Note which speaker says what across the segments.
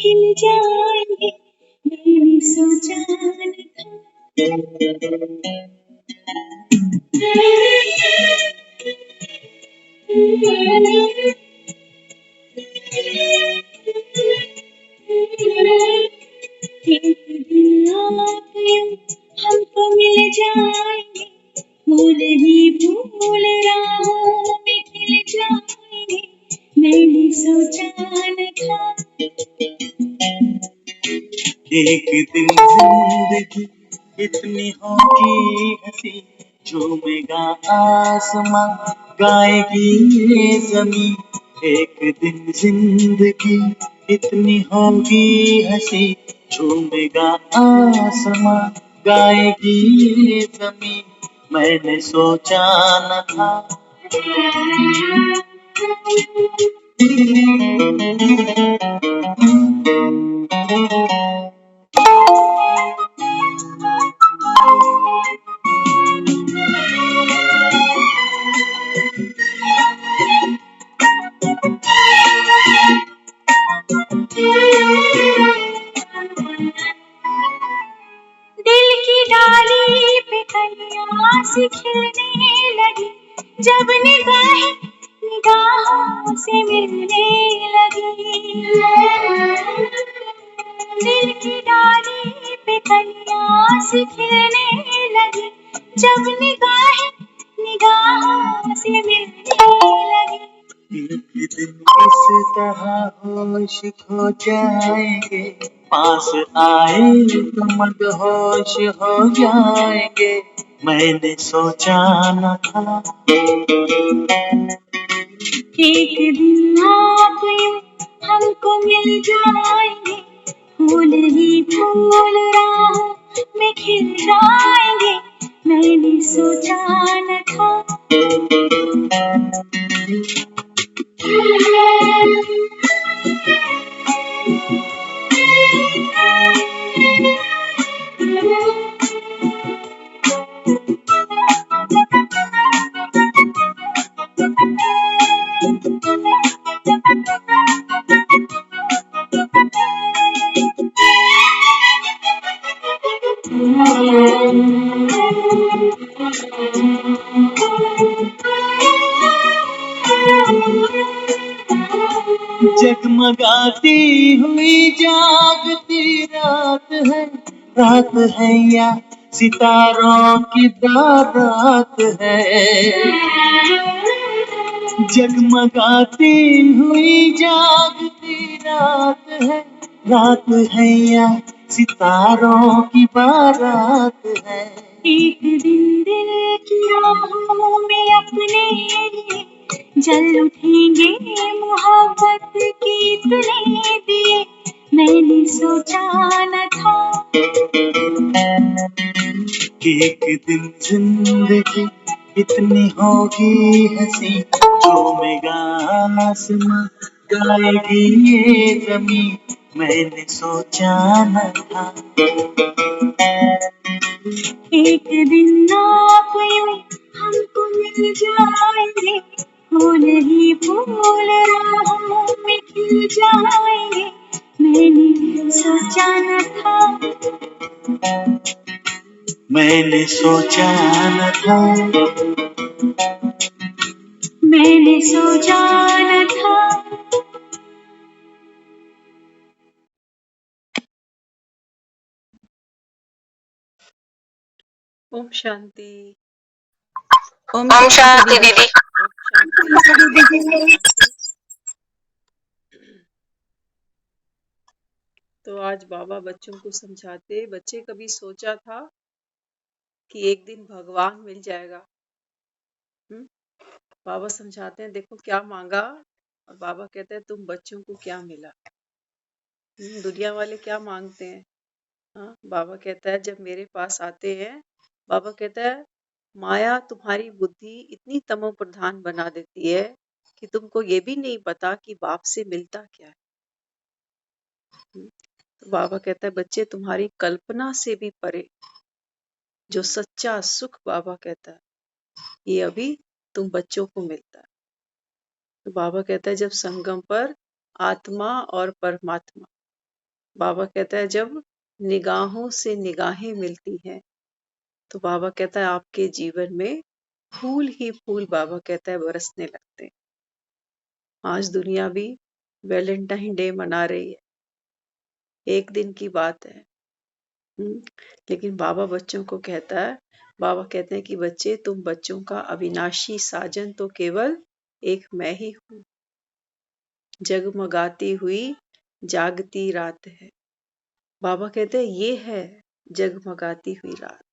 Speaker 1: खिल जाएंगे, मैंने सोचा न था। एक दिन आप यूं हमको मिल जाएंगे, फूल ही फूल राहों में खिल जाएंगे, मैंने सोचा न था। एक दिन जिंदगी इतनी होगी हंसी, झूमेगा आसमां, गाएगी ये जमीन। एक दिन जिंदगी इतनी होगी हंसी, झूमेगा आसमां, गाएगी ये जमीन, मैंने सोचा न था। दिल की डाली पे कलियां सी खिलने लगी, जब निगाहों से मिलने लगी। दिल की डाली पे कलियां सी खिलने लगी, जब निगाहों से मिलने लगी। एक दिन इस तरह होश खो जाएंगे, पास आए तो मदहोश हो जाएंगे, मैंने सोचा न था। एक दिन आप यूं हमको मिल जाएंगे, फूल ही फूल राहों में खिल जाएंगे, मैंने सोचा न था। जगमगाती हुई जागती रात है या सितारों की बारात है। जगमगाती हुई जागती रात है या सितारों की बारात है। एक दिन दिल की राहों में अपने लिए जल उठेंगे, मोहब्बत के इतने दिए, मैंने सोचा न था। एक दिन जिंदगी इतनी होगी हंसी, झूमेगा आसमां, गाएगी ये जमीन, मैंने सोचा न था। एक दिन आप यूं हमको मिल जाएंगे, फूल ही फूल राहों में खिल जाएंगे, मैंने सोचा न था। मैंने सोचा न था, मैंने सोचा न था।
Speaker 2: ओम शांति।
Speaker 3: ओम शांति दीदी।
Speaker 2: ओम शांति। तो आज बाबा बच्चों को समझाते, बच्चे कभी सोचा था कि एक दिन भगवान मिल जाएगा? बाबा समझाते हैं, देखो क्या मांगा, और बाबा कहते हैं तुम बच्चों को क्या मिला। दुनिया वाले क्या मांगते हैं? हाँ, बाबा कहता है जब मेरे पास आते हैं, बाबा कहता है माया तुम्हारी बुद्धि इतनी तमो प्रधान बना देती है कि तुमको ये भी नहीं पता कि बाप से मिलता क्या है। तो बाबा कहता है बच्चे तुम्हारी कल्पना से भी परे जो सच्चा सुख, बाबा कहता है ये अभी तुम बच्चों को मिलता है। तो बाबा कहता है जब संगम पर आत्मा और परमात्मा बाबा कहता है जब निगाहों से निगाहें मिलती हैं तो बाबा कहता है आपके जीवन में फूल ही फूल बाबा कहता है बरसने लगते हैं। आज दुनिया भी वैलेंटाइन डे मना रही है, एक दिन की बात है। लेकिन बाबा बच्चों को कहता है, बाबा कहते हैं कि बच्चे तुम बच्चों का अविनाशी साजन तो केवल एक मैं ही हूँ। जगमगाती हुई जागती रात है। बाबा कहते हैं ये है जगमगाती हुई रात।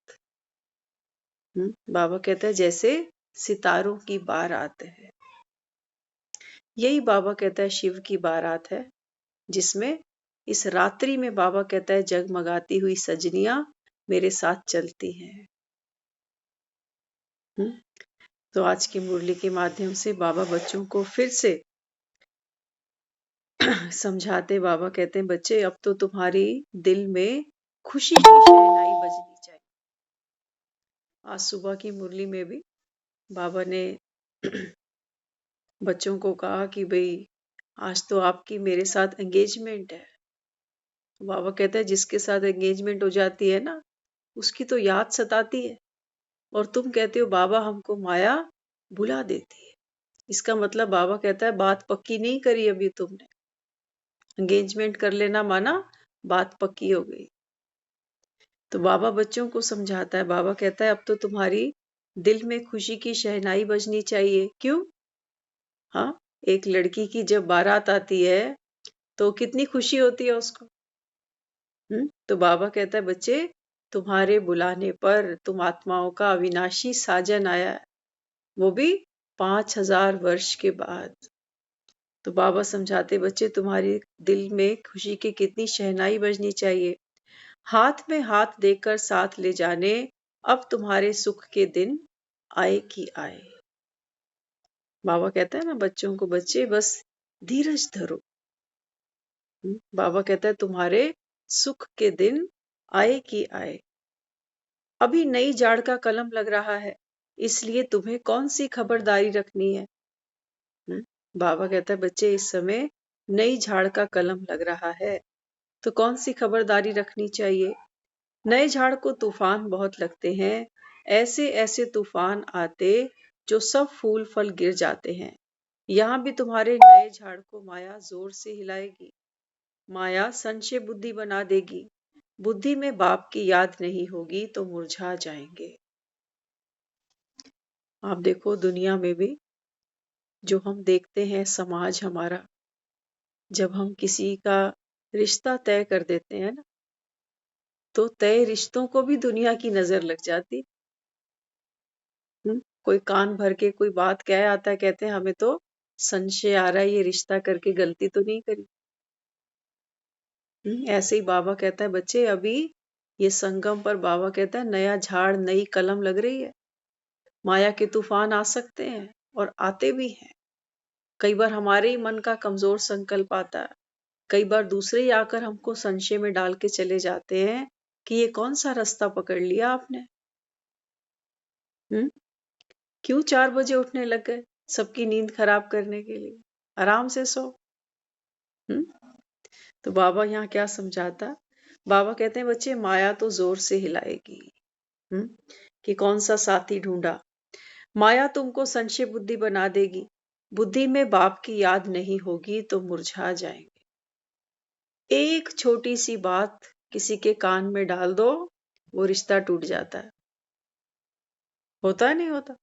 Speaker 2: बाबा कहते हैं जैसे सितारों की बारात है। यही बाबा कहता है शिव की बारात है, जिसमें इस रात्रि में बाबा कहता है जगमगाती हुई सजनियां मेरे साथ चलती हैं। तो आज की मुरली के माध्यम से बाबा बच्चों को फिर से समझाते, बाबा कहते हैं बच्चे अब तो तुम्हारी दिल में खुशी की शहनाई बजनी चाहिए। आज सुबह की मुरली में भी बाबा ने बच्चों को कहा कि भाई आज तो आपकी मेरे साथ एंगेजमेंट है। बाबा कहता है जिसके साथ एंगेजमेंट हो जाती है ना, उसकी तो याद सताती है, और तुम कहते हो बाबा हमको माया भुला देती है। इसका मतलब बाबा कहता है बात पक्की नहीं करी अभी तुमने। एंगेजमेंट कर लेना माना बात पक्की हो गई। तो बाबा बच्चों को समझाता है, बाबा कहता है अब तो तुम्हारी दिल में खुशी की शहनाई बजनी चाहिए। क्यों? हाँ, एक लड़की की जब बारात आती है तो कितनी खुशी होती है उसको। तो बाबा कहता है बच्चे तुम्हारे बुलाने पर तुम आत्माओं का अविनाशी साजन आया है, वो भी 5000 वर्ष के बाद। तो बाबा समझाते बच्चे तुम्हारे दिल में खुशी की कितनी शहनाई बजनी चाहिए। हाथ में हाथ देकर साथ ले जाने अब तुम्हारे सुख के दिन आए कि आए। बाबा कहता है ना बच्चों को, बच्चे बस धीरज धरो। बाबा कहता है तुम्हारे सुख के दिन आए कि आए। अभी नई झाड़ का कलम लग रहा है, इसलिए तुम्हें कौन सी खबरदारी रखनी है। बाबा कहता है बच्चे इस समय नई झाड़ का कलम लग रहा है, तो कौन सी खबरदारी रखनी चाहिए। नए झाड़ को तूफान बहुत लगते हैं, ऐसे ऐसे तूफान आते जो सब फूल फल गिर जाते हैं। यहाँ भी तुम्हारे नए झाड़ को माया जोर से हिलाएगी। माया संशय बुद्धि बना देगी। बुद्धि में बाप की याद नहीं होगी तो मुरझा जाएंगे। आप देखो दुनिया में भी जो हम देखते हैं, समाज हमारा, जब हम किसी का रिश्ता तय कर देते हैं ना, तो तय रिश्तों को भी दुनिया की नजर लग जाती। कोई कान भर के कोई बात कह आता है, कहते हैं हमें तो संशय आ रहा है ये रिश्ता करके गलती तो नहीं करी। ऐसे ही बाबा कहता है बच्चे अभी ये संगम पर बाबा कहता है नया झाड़ नई कलम लग रही है। माया के तूफान आ सकते हैं और आते भी हैं। कई बार हमारे ही मन का कमजोर संकल्प आता है, कई बार दूसरे ही आकर हमको संशय में डाल के चले जाते हैं कि ये कौन सा रास्ता पकड़ लिया आपने। क्यों 4 बजे उठने लग गए सबकी नींद खराब करने के लिए। आराम से सो। तो बाबा यहाँ क्या समझाता, बाबा कहते हैं बच्चे माया तो जोर से हिलाएगी। कि कौन सा साथी ढूंढा। माया तुमको संशय बुद्धि बना देगी। बुद्धि में बाप की याद नहीं होगी तो मुरझा जाएंगे। एक छोटी सी बात किसी के कान में डाल दो, वो रिश्ता टूट जाता है। होता है नहीं होता।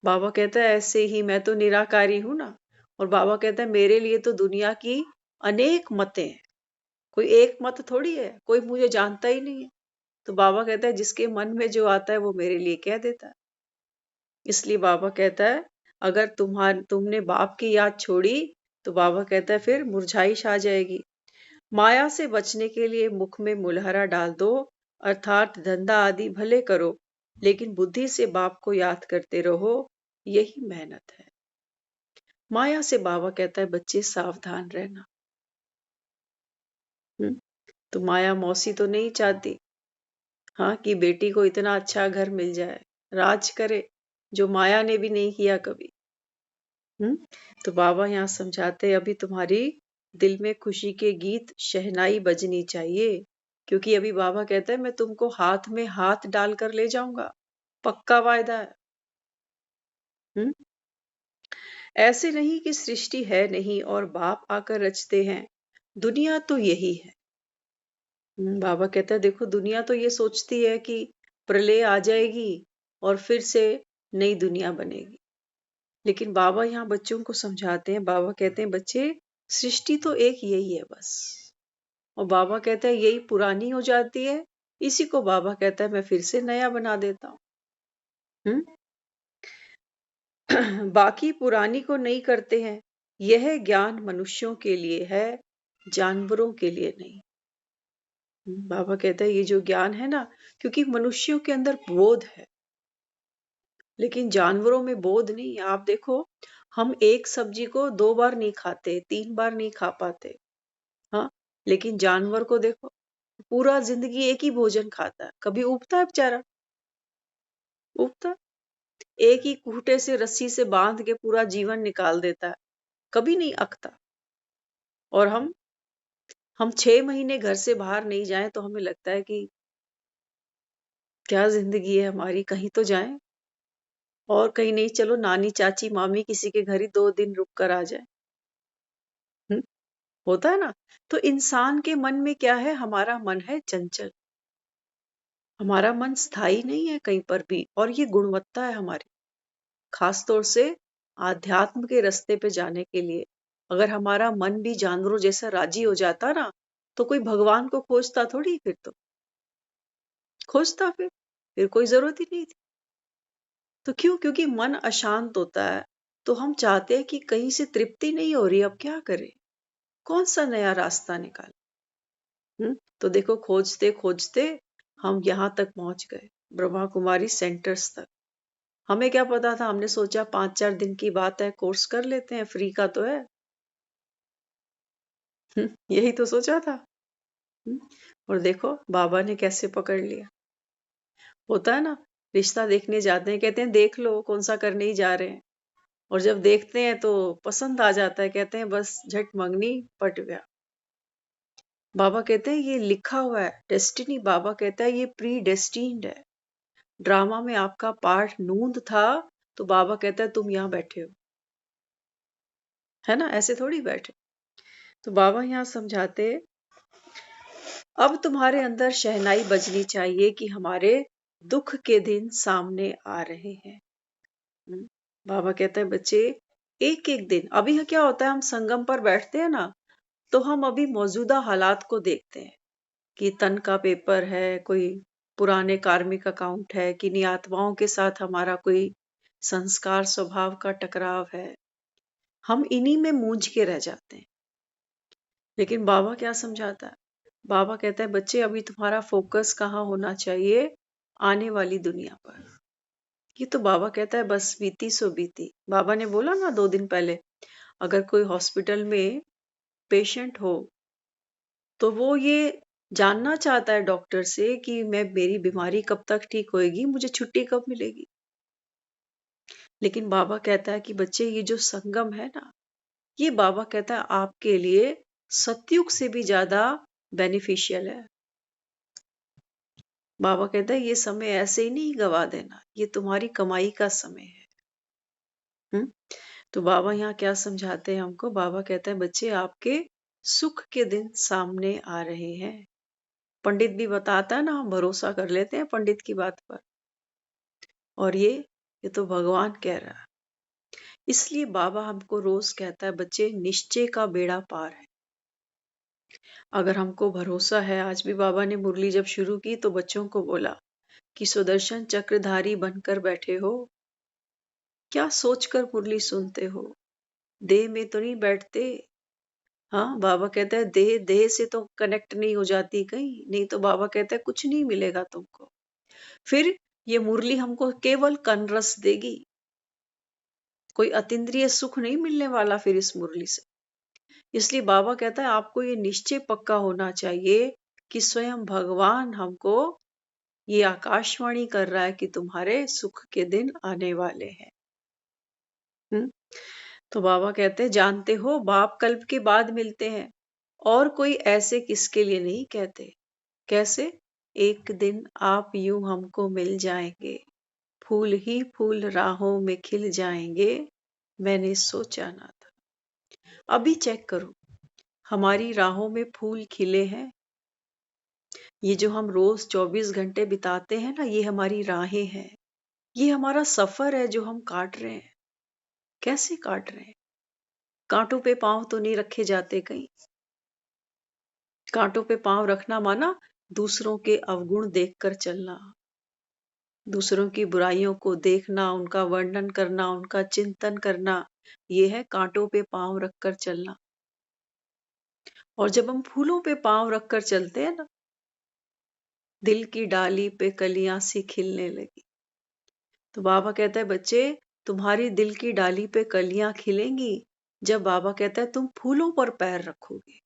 Speaker 2: बाबा कहता है ऐसे ही मैं तो निराकारी हूं ना, और बाबा कहता है मेरे लिए तो दुनिया की अनेक मतें हैं, कोई एक मत थोड़ी है, कोई मुझे जानता ही नहीं है। तो बाबा कहता है जिसके मन में जो आता है वो मेरे लिए कह देता है। इसलिए बाबा कहता है अगर तुमने बाप की याद छोड़ी तो बाबा कहता है फिर मुरझाइश आ जाएगी। माया से बचने के लिए मुख में मुलहरा डाल दो, अर्थात धंधा आदि भले करो, लेकिन बुद्धि से बाप को याद करते रहो, यही मेहनत है। माया से बाबा कहता है बच्चे सावधान रहना। तो माया मौसी तो नहीं चाहती हाँ कि बेटी को इतना अच्छा घर मिल जाए, राज करे, जो माया ने भी नहीं किया कभी। तो बाबा यहाँ समझाते अभी तुम्हारी दिल में खुशी के गीत शहनाई बजनी चाहिए, क्योंकि अभी बाबा कहता है मैं तुमको हाथ में हाथ डालकर ले जाऊंगा, पक्का वायदा है। हम्म? ऐसे नहीं कि सृष्टि है नहीं और बाप आकर रचते हैं, दुनिया तो यही है। बाबा कहता है देखो दुनिया तो ये सोचती है कि प्रलय आ जाएगी और फिर से नई दुनिया बनेगी, लेकिन बाबा यहाँ बच्चों को समझाते हैं। बाबा कहते हैं बच्चे, सृष्टि तो एक यही है बस, और बाबा कहता है यही पुरानी हो जाती है, इसी को बाबा कहता है मैं फिर से नया बना देता हूँ। बाकी पुरानी को नहीं करते हैं, यह ज्ञान मनुष्यों के लिए है, जानवरों के लिए नहीं। बाबा कहता है ये जो ज्ञान है ना, क्योंकि मनुष्यों के अंदर बोध है, लेकिन जानवरों में बोध नहीं है। आप देखो, हम एक सब्जी को 2 बार नहीं खाते, 3 बार नहीं खा पाते, हाँ, लेकिन जानवर को देखो, पूरा जिंदगी एक ही भोजन खाता है, कभी उबता है बेचारा? उबता? एक ही खूंटे से रस्सी से बांध के पूरा जीवन निकाल देता है, कभी नहीं अकता। और हम 6 महीने घर से बाहर नहीं जाएं तो हमें लगता है कि क्या जिंदगी है हमारी, कहीं तो जाएं, और कहीं नहीं चलो नानी चाची मामी किसी के घर ही 2 दिन रुक कर आ जाए। होता है ना? तो इंसान के मन में क्या है, हमारा मन है चंचल, हमारा मन स्थायी नहीं है कहीं पर भी, और ये गुणवत्ता है हमारी, खास तौर से आध्यात्म के रास्ते पे जाने के लिए। अगर हमारा मन भी जानवरों जैसा राजी हो जाता ना, तो कोई भगवान को खोजता थोड़ी, फिर तो खोजता, फिर कोई जरूरत ही नहीं थी। तो क्यों? क्योंकि मन अशांत होता है, तो हम चाहते हैं कि कहीं से तृप्ति नहीं हो रही, अब क्या करें, कौन सा नया रास्ता निकाले। तो देखो खोजते खोजते हम यहाँ तक पहुंच गए, ब्रह्मा कुमारी सेंटर्स तक। हमें क्या पता था, हमने सोचा 5-4 दिन की बात है, कोर्स कर लेते हैं, फ्री का तो है। यही तो सोचा था। और देखो बाबा ने कैसे पकड़ लिया। होता है ना, रिश्ता देखने जाते हैं, कहते हैं देख लो कौन सा करने ही जा रहे हैं, और जब देखते हैं तो पसंद आ जाता है, कहते हैं बस झट मंगनी पट गया। बाबा कहते हैं ये लिखा हुआ है, डेस्टिनी। बाबा कहता है ये प्री डेस्टिन्ड है, ड्रामा में आपका पार्ट नूंद था, तो बाबा कहता है तुम यहाँ बैठे हो, है ना, ऐसे थोड़ी बैठे। तो बाबा यहाँ समझाते, अब तुम्हारे अंदर शहनाई बजनी चाहिए कि हमारे दुख के दिन सामने आ रहे हैं। बाबा कहता है बच्चे, एक एक दिन, अभी क्या होता है, हम संगम पर बैठते हैं ना, तो हम अभी मौजूदा हालात को देखते हैं कि तन का पेपर है, कोई पुराने कार्मिक अकाउंट है, किन्हीं आत्माओं के साथ हमारा कोई संस्कार स्वभाव का टकराव है, हम इन्हीं में मूंझ के रह जाते हैं। लेकिन बाबा क्या समझाता है? बाबा कहता है बच्चे अभी तुम्हारा फोकस कहाँ होना चाहिए, आने वाली दुनिया पर। ये तो बाबा कहता है बस बीती सो बीती। बाबा ने बोला ना 2 दिन पहले, अगर कोई हॉस्पिटल में पेशेंट हो तो वो ये जानना चाहता है डॉक्टर से कि मेरी बीमारी कब तक ठीक होएगी, मुझे छुट्टी कब मिलेगी। लेकिन बाबा कहता है कि बच्चे ये जो संगम है ना, ये बाबा कहता है आपके लिए सतयुग से भी ज्यादा बेनिफिशियल है। बाबा कहता है ये समय ऐसे ही नहीं गवा देना, ये तुम्हारी कमाई का समय है। तो बाबा यहाँ क्या समझाते हैं हमको? बाबा कहता है बच्चे आपके सुख के दिन सामने आ रहे हैं। पंडित भी बताता है ना, हम भरोसा कर लेते हैं पंडित की बात पर, और ये तो भगवान कह रहा है। इसलिए बाबा हमको रोज कहता है बच्चे निश्चय का बेड़ा पार है। अगर हमको भरोसा है, आज भी बाबा ने मुरली जब शुरू की तो बच्चों को बोला कि सुदर्शन चक्रधारी बनकर बैठे हो, क्या सोचकर मुरली सुनते हो, देह में तो नहीं बैठते। हाँ, बाबा कहता है देह देह से तो कनेक्ट नहीं हो जाती कहीं, नहीं तो बाबा कहता है कुछ नहीं मिलेगा तुमको। फिर ये मुरली हमको केवल कनरस देगी, कोई अतीन्द्रिय सुख नहीं मिलने वाला फिर इस मुरली से। इसलिए बाबा कहता है आपको ये निश्चय पक्का होना चाहिए कि स्वयं भगवान हमको ये आकाशवाणी कर रहा है कि तुम्हारे सुख के दिन आने वाले हैं। तो बाबा कहते हैं, जानते हो बाप कल्प के बाद मिलते हैं और कोई ऐसे किसके लिए नहीं कहते। कैसे? एक दिन आप यूं हमको मिल जाएंगे, फूल ही फूल राहों में खिल जाएंगे, मैंने सोचा ना था। अभी चेक करो, हमारी राहों में फूल खिले हैं। ये जो हम रोज 24 घंटे बिताते हैं ना, ये हमारी राहें हैं। ये हमारा सफर है जो हम काट रहे हैं। कैसे काट रहे हैं? कांटों पे पांव तो नहीं रखे जाते कहीं। कांटों पे पांव रखना माना दूसरों के अवगुण देखकर चलना, दूसरों की बुराइयों को देखना, उनका वर्णन करना, उनका चिंतन करना, ये है कांटों पे पांव रखकर चलना। और जब हम फूलों पे पांव रखकर चलते हैं ना, दिल की डाली पे कलियां सी खिलने लगी। तो बाबा कहता है, बच्चे तुम्हारी दिल की डाली पे कलियां खिलेंगी जब बाबा कहता है तुम फूलों पर पैर रखोगे।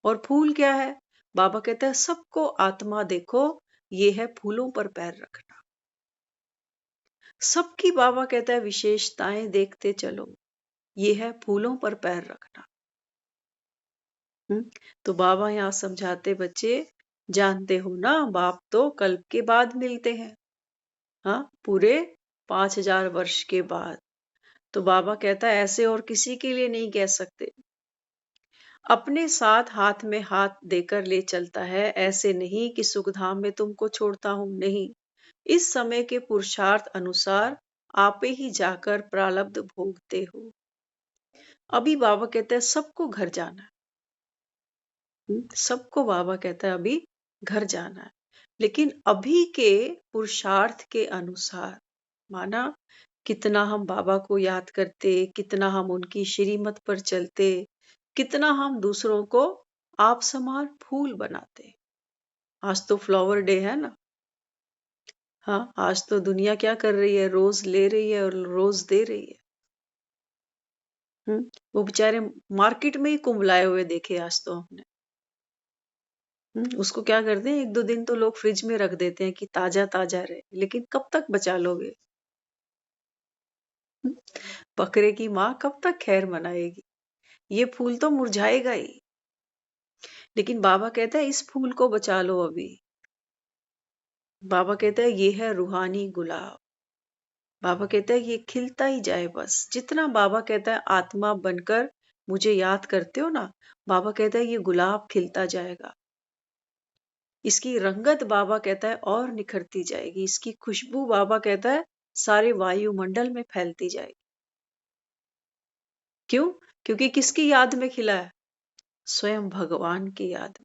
Speaker 2: और फूल क्या है? बाबा कहता है सबको आत्मा देखो, ये है फूलों पर पैर रखना। सबकी बाबा कहता है विशेषताएं देखते चलो, ये है फूलों पर पैर रखना। तो बाबा यहाँ समझाते, बच्चे जानते हो ना बाप तो कल्प के बाद मिलते हैं, हाँ, पूरे 5000 वर्ष के बाद। तो बाबा कहता है ऐसे और किसी के लिए नहीं कह सकते। अपने साथ हाथ में हाथ देकर ले चलता है, ऐसे नहीं कि सुखधाम में तुमको छोड़ता हूं, नहीं। इस समय के पुरुषार्थ अनुसार आपे ही जाकर प्रारब्ध भोगते हो। अभी बाबा कहते हैं सबको घर जाना है। सबको बाबा कहता है अभी घर जाना है, लेकिन अभी के पुरुषार्थ के अनुसार, माना कितना हम बाबा को याद करते, कितना हम उनकी श्रीमत पर चलते, कितना हम दूसरों को आप समान फूल बनाते। आज तो फ्लावर डे है ना, हाँ, आज तो दुनिया क्या कर रही है, रोज ले रही है और रोज दे रही है। वो बेचारे मार्केट में ही कुंभलाए हुए देखे आज तो हमने। उसको क्या करते हैं, 1-2 दिन तो लोग फ्रिज में रख देते हैं कि ताजा ताजा रहे, लेकिन कब तक बचा लोगे? बकरे की माँ कब तक खैर मनाएगी? ये फूल तो मुरझाएगा ही। लेकिन बाबा कहता है इस फूल को बचा लो अभी। बाबा कहता है ये है रूहानी गुलाब। बाबा कहता है ये खिलता ही जाए बस। जितना बाबा कहता है आत्मा बनकर मुझे याद करते हो ना, बाबा कहता है ये गुलाब खिलता जाएगा। इसकी रंगत बाबा कहता है और निखरती जाएगी। इसकी खुशबू बाबा कहता है सारे वायुमंडल में फैलती जाएगी। क्यों? क्योंकि किसकी याद में खिला है? स्वयं भगवान की याद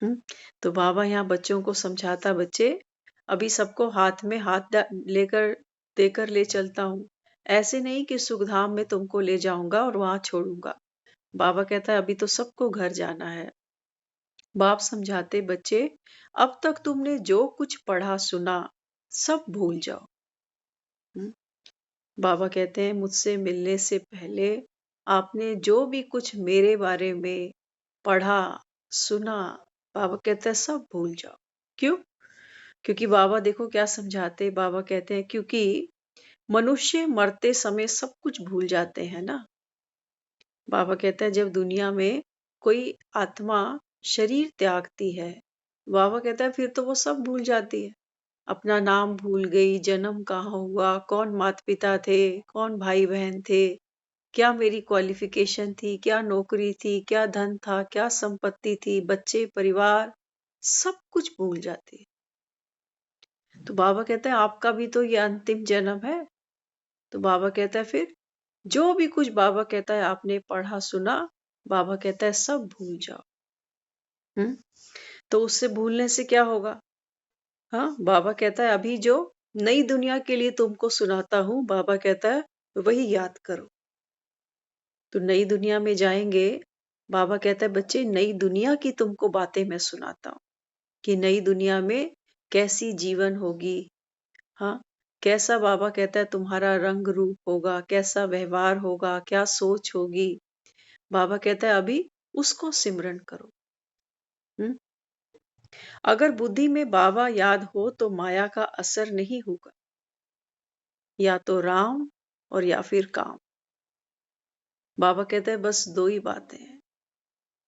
Speaker 2: में। तो बाबा यहाँ बच्चों को समझाता, बच्चे अभी सबको हाथ में हाथ लेकर देकर ले चलता हूँ। ऐसे नहीं कि सुखधाम में तुमको ले जाऊंगा और वहां छोड़ूंगा। बाबा कहता है अभी तो सबको घर जाना है। बाप समझाते, बच्चे अब तक तुमने जो कुछ पढ़ा सुना सब भूल जाओ। बाबा कहते हैं मुझसे मिलने से पहले आपने जो भी कुछ मेरे बारे में पढ़ा सुना, बाबा कहते हैं सब भूल जाओ। क्यों? क्योंकि बाबा देखो क्या समझाते। बाबा कहते हैं क्योंकि मनुष्य मरते समय सब कुछ भूल जाते हैं ना। बाबा कहते हैं जब दुनिया में कोई आत्मा शरीर त्यागती है, बाबा कहता है फिर तो वो सब भूल जाती है। अपना नाम भूल गई, जन्म कहाँ हुआ, कौन माता पिता थे, कौन भाई बहन थे, क्या मेरी क्वालिफिकेशन थी, क्या नौकरी थी, क्या धन था, क्या संपत्ति थी, बच्चे, परिवार, सब कुछ भूल जाती है। तो बाबा कहता है आपका भी तो ये अंतिम जन्म है। तो बाबा कहता है फिर जो भी कुछ बाबा कहता है आपने पढ़ा सुना, बाबा कहता है सब भूल जाओ। तो उससे भूलने से क्या होगा? हाँ, बाबा कहता है अभी जो नई दुनिया के लिए तुमको सुनाता हूं, बाबा कहता है वही याद करो। तो नई दुनिया में जाएंगे, बाबा कहता है बच्चे नई दुनिया की तुमको बातें मैं सुनाता हूँ कि नई दुनिया में कैसी जीवन होगी। हाँ, कैसा बाबा कहता है तुम्हारा रंग रूप होगा, कैसा व्यवहार होगा, क्या सोच होगी। बाबा कहता है अभी उसको सिमरन करो। अगर बुद्धि में बाबा याद हो तो माया का असर नहीं होगा। या तो राम और या फिर काम। बाबा कहते हैं बस दो ही बातें हैं।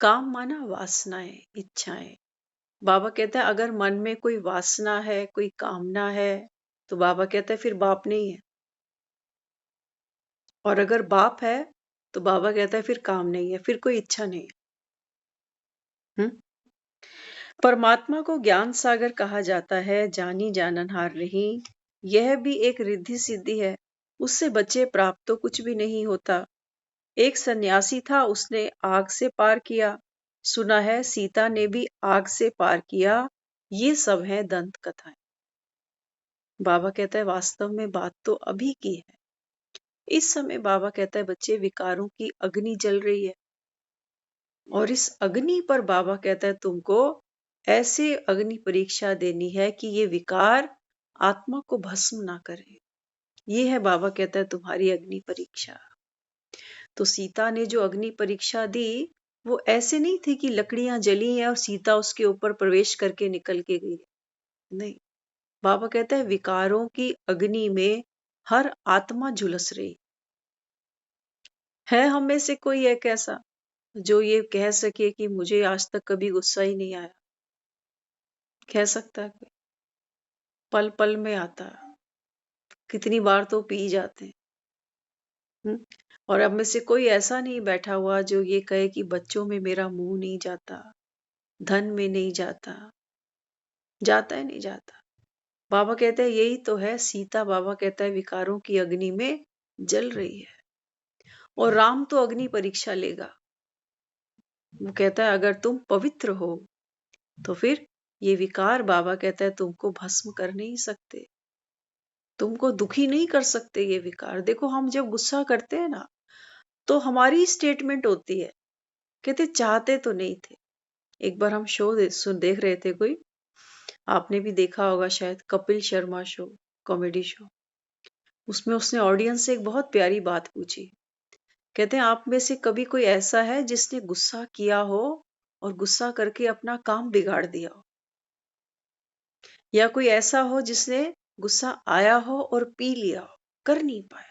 Speaker 2: काम माना वासनाएं, इच्छाएं। बाबा कहते हैं अगर मन में कोई वासना है, कोई कामना है, तो बाबा कहते हैं फिर बाप नहीं है। और अगर बाप है तो बाबा कहता है फिर काम नहीं है, फिर कोई इच्छा नहीं है। परमात्मा को ज्ञान सागर कहा जाता है, जानी जाननहार नहीं। यह भी एक रिद्धि सिद्धि है। उससे बच्चे प्राप्त तो कुछ भी नहीं होता। एक सन्यासी था, उसने आग से पार किया। सुना है सीता ने भी आग से पार किया। ये सब है दंत कथाएं। बाबा कहता है वास्तव में बात तो अभी की है। इस समय बाबा कहता है बच्चे विकारों की अग्नि जल रही है, और इस अग्नि पर बाबा कहता है तुमको ऐसे अग्नि परीक्षा देनी है कि ये विकार आत्मा को भस्म ना करे। ये है बाबा कहता है तुम्हारी अग्नि परीक्षा। तो सीता ने जो अग्नि परीक्षा दी वो ऐसे नहीं थी कि लकड़ियां जली हैं और सीता उसके ऊपर प्रवेश करके निकल के गई। नहीं, बाबा कहता है विकारों की अग्नि में हर आत्मा झुलस रही है। हम में से कोई एक ऐसा जो ये कह सके कि मुझे आज तक कभी गुस्सा ही नहीं आया? कह सकता है कोई? पल पल में आता है, कितनी बार तो पी जाते हैं। और अब में से कोई ऐसा नहीं बैठा हुआ जो ये कहे कि बच्चों में मेरा मुंह नहीं जाता, धन में नहीं जाता। जाता है, नहीं जाता। बाबा कहते हैं यही तो है सीता। बाबा कहता है विकारों की अग्नि में जल रही है, और राम तो अग्नि परीक्षा लेगा। वो कहता है अगर तुम पवित्र हो तो फिर ये विकार बाबा कहता है तुमको भस्म कर नहीं सकते, तुमको दुखी नहीं कर सकते ये विकार। देखो हम जब गुस्सा करते हैं ना तो हमारी स्टेटमेंट होती है, कहते चाहते तो नहीं थे। एक बार हम शो देख रहे थे, कोई आपने भी देखा होगा शायद, Kapil Sharma show, comedy show. उसमें उसने ऑडियंस से एक बहुत प्यारी बात पूछी। कहते हैं आप में से कभी कोई ऐसा है जिसने गुस्सा किया हो और गुस्सा करके अपना काम बिगाड़ दिया हो, या कोई ऐसा हो जिसने गुस्सा आया हो और पी लिया हो, कर नहीं पाया?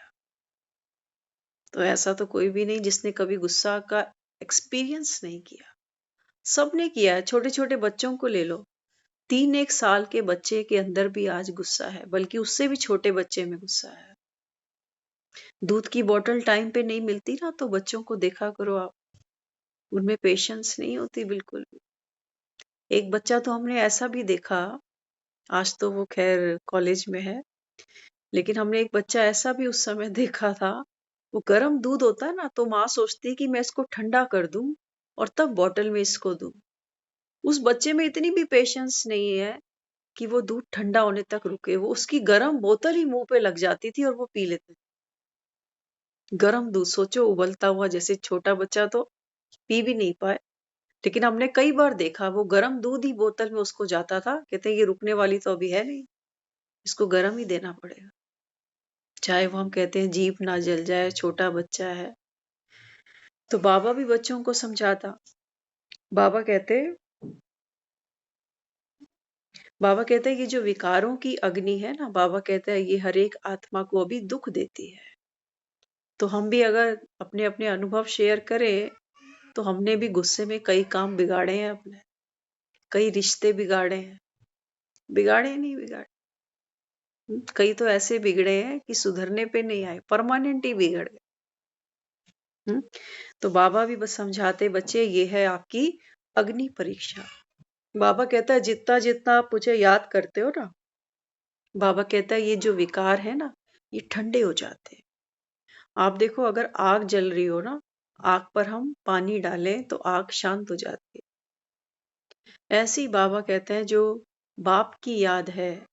Speaker 2: तो ऐसा तो कोई भी नहीं जिसने कभी गुस्सा का एक्सपीरियंस नहीं किया। सबने किया है। छोटे छोटे बच्चों को ले लो, 3-1 साल के बच्चे के अंदर भी आज गुस्सा है, बल्कि उससे भी छोटे बच्चे में गुस्सा है। दूध की बोतल टाइम पे नहीं मिलती ना तो बच्चों को देखा करो आप, उनमें पेशेंस नहीं होती बिल्कुल भी। एक बच्चा तो हमने ऐसा भी देखा, आज तो वो खैर कॉलेज में है, लेकिन हमने एक बच्चा ऐसा भी उस समय देखा था। वो गर्म दूध होता है ना तो माँ सोचती है कि मैं इसको ठंडा कर दूं और तब बोतल में इसको दूं। उस बच्चे में इतनी भी पेशेंस नहीं है कि वो दूध ठंडा होने तक रुके। वो उसकी गर्म बोतल ही मुंह पे लग जाती थी और वो पी लेते। गर्म दूध सोचो, उबलता हुआ, जैसे छोटा बच्चा तो पी भी नहीं पाए। लेकिन हमने कई बार देखा वो गर्म दूध ही बोतल में उसको जाता था। कहते हैं ये रुकने वाली तो अभी है नहीं, इसको गर्म ही देना पड़ेगा। चाहे वो हम कहते हैं जीभ ना जल जाए, छोटा बच्चा है। तो बाबा भी बच्चों को समझाता। बाबा कहते बाबा कहते हैं कि जो विकारों की अग्नि है ना, बाबा कहता है ये हर एक आत्मा को अभी दुख देती है। तो हम भी अगर अपने अपने अनुभव शेयर करें तो हमने भी गुस्से में कई काम बिगाड़े हैं अपने, कई रिश्ते बिगाड़े हैं। बिगाड़े नहीं बिगाड़े, कई तो ऐसे बिगड़े हैं कि सुधरने पे नहीं आए, परमानेंट ही बिगड़ गए। तो बाबा भी बस समझाते बच्चे ये है आपकी अग्नि परीक्षा। बाबा कहता है जितना जितना आप मुझे याद करते हो ना, बाबा कहता है ये जो विकार है ना ये ठंडे हो जाते हैं। आप देखो अगर आग जल रही हो ना, आग पर हम पानी डालें तो आग शांत हो जाती है। ऐसे ही बाबा कहते हैं जो बाप की याद है,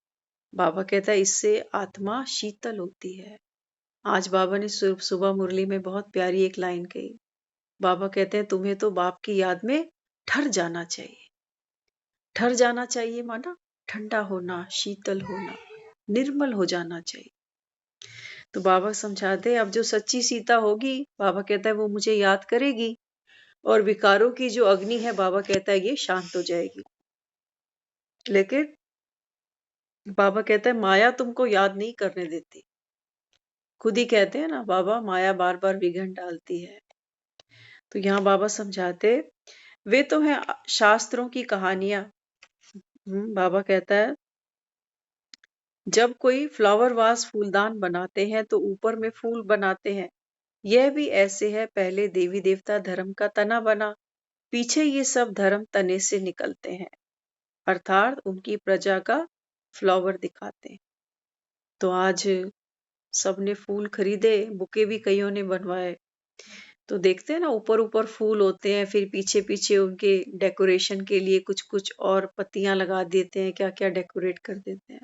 Speaker 2: बाबा कहता है इससे आत्मा शीतल होती है। आज बाबा ने सुबह मुरली में बहुत प्यारी एक लाइन कही। बाबा कहते हैं तुम्हें तो बाप की याद में ठर जाना चाहिए। ठर जाना चाहिए माना ठंडा होना, शीतल होना, निर्मल हो जाना चाहिए। तो बाबा समझाते हैं अब जो सच्ची सीता होगी, बाबा कहता है वो मुझे याद करेगी और विकारों की जो अग्नि है बाबा कहता है ये शांत हो जाएगी। लेकिन बाबा कहता है माया तुमको याद नहीं करने देती। खुद ही कहते हैं ना बाबा, माया बार बार विघ्न डालती है। तो यहाँ बाबा समझाते, वे तो हैं शास्त्रों की कहानियां। बाबा कहता है, जब कोई फ्लावर वास फूलदान बनाते हैं तो ऊपर में फूल बनाते हैं। यह भी ऐसे है, पहले देवी देवता धर्म का तना बना, पीछे ये सब धर्म तने से निकलते हैं, अर्थात उनकी प्रजा का फ्लावर दिखाते हैं। तो आज सबने फूल खरीदे, बुके भी कईयों ने बनवाए, तो देखते हैं ना ऊपर ऊपर फूल होते हैं, फिर पीछे पीछे उनके डेकोरेशन के लिए कुछ कुछ और पत्तियां लगा देते हैं, क्या क्या डेकोरेट कर देते हैं।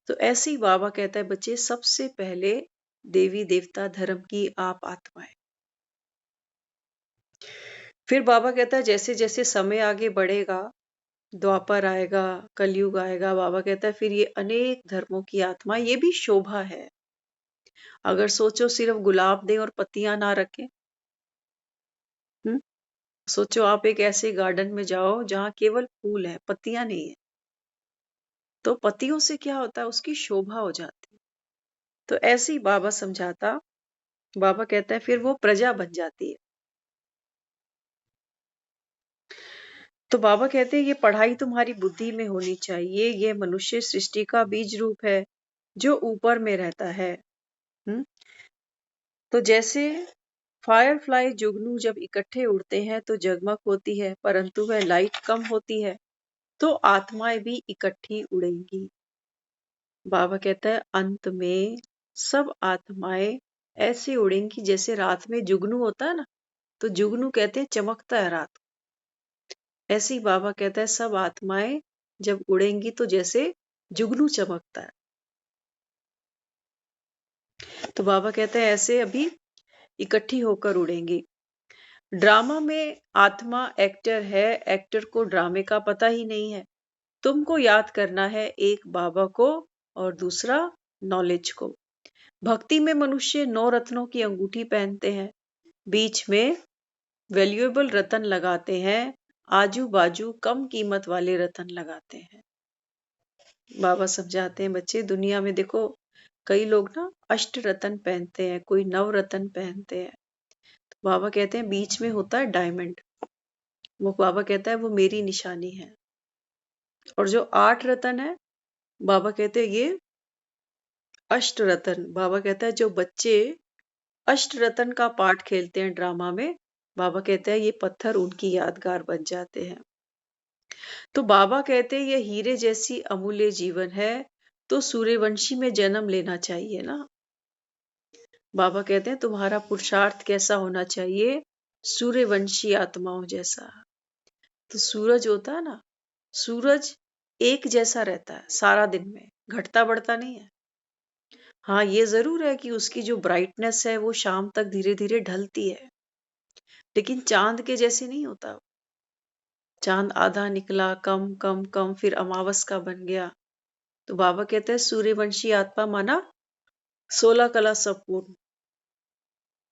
Speaker 2: तो ऐसे ही बाबा कहता है, बच्चे सबसे पहले देवी देवता धर्म की आप आत्माएं। फिर बाबा कहता है, जैसे जैसे समय आगे बढ़ेगा, द्वापर आएगा, कलयुग आएगा, बाबा कहता है फिर ये अनेक धर्मों की आत्मा, ये भी शोभा है। अगर सोचो सिर्फ गुलाब दें और पत्तियां ना रखें। सोचो आप एक ऐसे गार्डन में जाओ जहां केवल फूल है, पत्तियां नहीं है, तो पत्तियों से क्या होता है, उसकी शोभा हो जाती है। तो ऐसे ही बाबा समझाता, बाबा कहता है फिर वो प्रजा बन जाती है। तो बाबा कहते हैं, ये पढ़ाई तुम्हारी बुद्धि में होनी चाहिए, ये मनुष्य सृष्टि का बीज रूप है जो ऊपर में रहता है। तो जैसे फायरफ्लाई जुगनू जब इकट्ठे उड़ते हैं तो जगमग होती है, परंतु वह लाइट कम होती है, तो आत्माएं भी इकट्ठी उड़ेंगी। बाबा कहता है अंत में सब आत्माएं ऐसे उड़ेंगी जैसे रात में जुगनू होता है ना, तो जुगनू कहते हैं चमकता है रात। ऐसे ही बाबा कहता है सब आत्माएं जब उड़ेंगी तो जैसे जुगनू चमकता है। तो बाबा कहते हैं ऐसे अभी इकट्ठी होकर उड़ेंगी। ड्रामा में आत्मा एक्टर है, एक्टर को ड्रामे का पता ही नहीं है। तुमको याद करना है एक बाबा को और दूसरा नॉलेज को। भक्ति में मनुष्य 9 रत्नों की अंगूठी पहनते हैं, बीच में वैल्यूएबल रतन लगाते हैं, आजू बाजू कम कीमत वाले रतन लगाते हैं। बाबा समझाते हैं, बच्चे दुनिया में देखो कई लोग ना अष्ट रतन पहनते हैं, कोई नव रतन पहनते हैं। तो बाबा कहते हैं बीच में होता है डायमंड, वो बाबा कहता है वो मेरी निशानी है। और जो 8 रतन है, बाबा कहते हैं ये अष्ट रतन। बाबा कहता है जो बच्चे अष्ट रतन का पाठ खेलते हैं ड्रामा में, बाबा कहते हैं ये पत्थर उनकी यादगार बन जाते हैं। तो बाबा कहते हैं ये हीरे जैसी अमूल्य जीवन है, तो सूर्यवंशी में जन्म लेना चाहिए ना। बाबा कहते हैं तुम्हारा पुरुषार्थ कैसा होना चाहिए, सूर्यवंशी आत्माओं जैसा। तो सूरज होता है ना, सूरज एक जैसा रहता है सारा दिन में, घटता बढ़ता नहीं है। हाँ ये जरूर है कि उसकी जो ब्राइटनेस है वो शाम तक धीरे धीरे ढलती है, लेकिन चांद के जैसे नहीं होता। चांद आधा निकला, कम कम कम, फिर अमावस का बन गया। तो बाबा कहते हैं सूर्यवंशी आत्मा माना 16 कला संपूर्ण।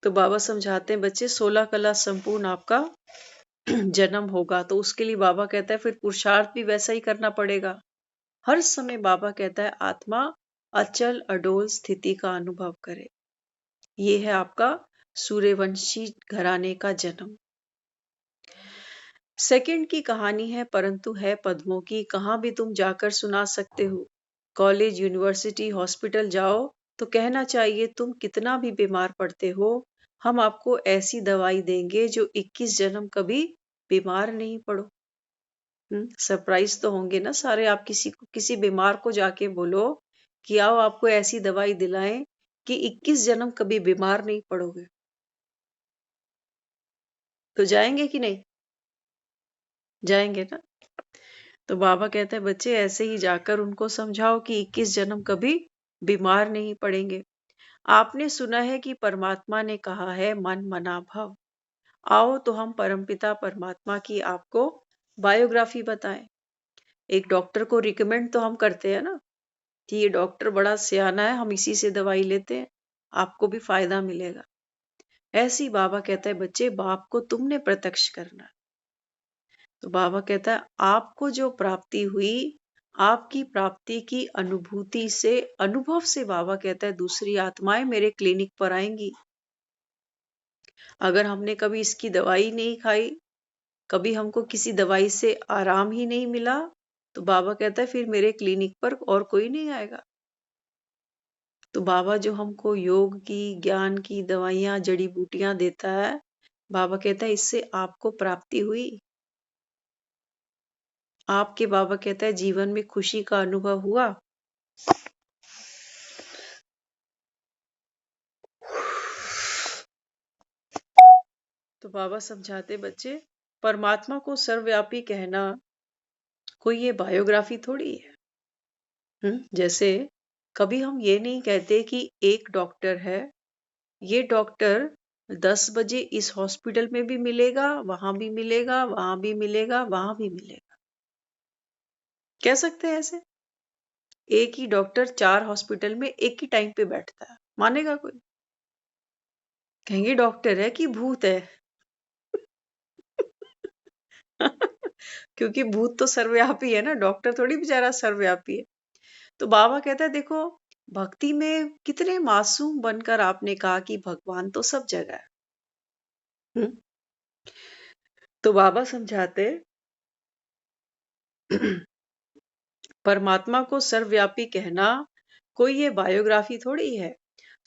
Speaker 2: तो बाबा समझाते हैं बच्चे 16 कला संपूर्ण आपका जन्म होगा, तो उसके लिए बाबा कहता है फिर पुरुषार्थ भी वैसा ही करना पड़ेगा। हर समय बाबा कहता है आत्मा अचल अडोल स्थिति का अनुभव करे। ये है आपका सूर्यवंशी घराने का जन्म। सेकंड की कहानी है, परंतु है पद्मों की, कहां भी तुम जाकर सुना सकते हो। कॉलेज, यूनिवर्सिटी, हॉस्पिटल जाओ तो कहना चाहिए तुम कितना भी बीमार पड़ते हो, हम आपको ऐसी दवाई देंगे जो 21 जन्म कभी बीमार नहीं पड़ो। सरप्राइज तो होंगे ना सारे। आप किसी बीमार को जाके बोलो कि आओ आपको ऐसी दवाई दिलाएं कि 21 जन्म कभी बीमार नहीं पड़ोगे, तो जाएंगे कि नहीं? जाएंगे ना। तो बाबा कहते हैं बच्चे ऐसे ही जाकर उनको समझाओ कि 21 जन्म कभी बीमार नहीं पड़ेंगे। आपने सुना है कि परमात्मा ने कहा है मन मना भव। आओ तो हम परमपिता परमात्मा की आपको बायोग्राफी बताएं। एक डॉक्टर को रिकमेंड तो हम करते हैं ना कि ये डॉक्टर बड़ा सियाना है, हम इसी से दवाई लेते हैं, आपको भी फायदा मिलेगा। ऐसी बाबा कहता है बच्चे बाप को तुमने प्रत्यक्ष करना। तो बाबा कहता है आपको जो प्राप्ति हुई आपकी प्राप्ति की अनुभूति से, अनुभव से बाबा कहता है दूसरी आत्माएं मेरे क्लिनिक पर आएंगी। अगर हमने कभी इसकी दवाई नहीं खाई, कभी हमको किसी दवाई से आराम ही नहीं मिला, तो बाबा कहता है फिर मेरे क्लिनिक पर और कोई नहीं आएगा। तो बाबा जो हमको योग की, ज्ञान की दवाइयां, जड़ी बूटियां देता है, बाबा कहता है इससे आपको प्राप्ति हुई। आपके बाबा कहता है जीवन में खुशी का अनुभव हुआ। तो बाबा समझाते बच्चे, परमात्मा को सर्वव्यापी कहना कोई ये बायोग्राफी थोड़ी है। जैसे कभी हम ये नहीं कहते कि एक डॉक्टर है, ये डॉक्टर 10 बजे इस हॉस्पिटल में भी मिलेगा, वहां भी मिलेगा, वहां भी मिलेगा, वहां भी मिलेगा। कह सकते हैं ऐसे? एक ही डॉक्टर 4 हॉस्पिटल में एक ही टाइम पे बैठता है, मानेगा कोई? कहेंगे डॉक्टर है कि भूत है। क्योंकि भूत तो सर्वव्यापी है ना, डॉक्टर थोड़ी बेचारा सर्वव्यापी है। तो बाबा कहता है देखो, भक्ति में कितने मासूम बनकर आपने कहा कि भगवान तो सब जगह है। तो बाबा समझाते परमात्मा को सर्वव्यापी कहना कोई ये बायोग्राफी थोड़ी है।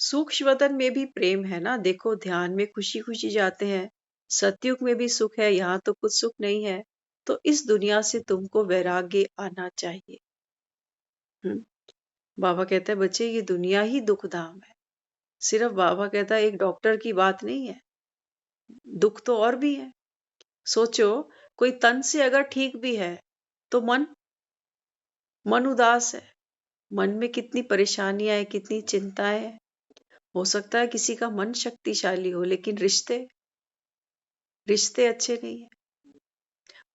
Speaker 2: सूक्ष्म वतन में भी प्रेम है ना, देखो ध्यान में खुशी खुशी जाते हैं, सतयुग में भी सुख है, यहाँ तो कुछ सुख नहीं है। तो इस दुनिया से तुमको वैराग्य आना चाहिए। बाबा कहते हैं बच्चे ये दुनिया ही दुख धाम है। सिर्फ बाबा कहता है एक डॉक्टर की बात नहीं है, दुख तो और भी है। सोचो, कोई तन से अगर ठीक भी है तो मन उदास है, मन में कितनी परेशानियां है, कितनी चिंताएं हैं। हो सकता है किसी का मन शक्तिशाली हो लेकिन रिश्ते अच्छे नहीं है।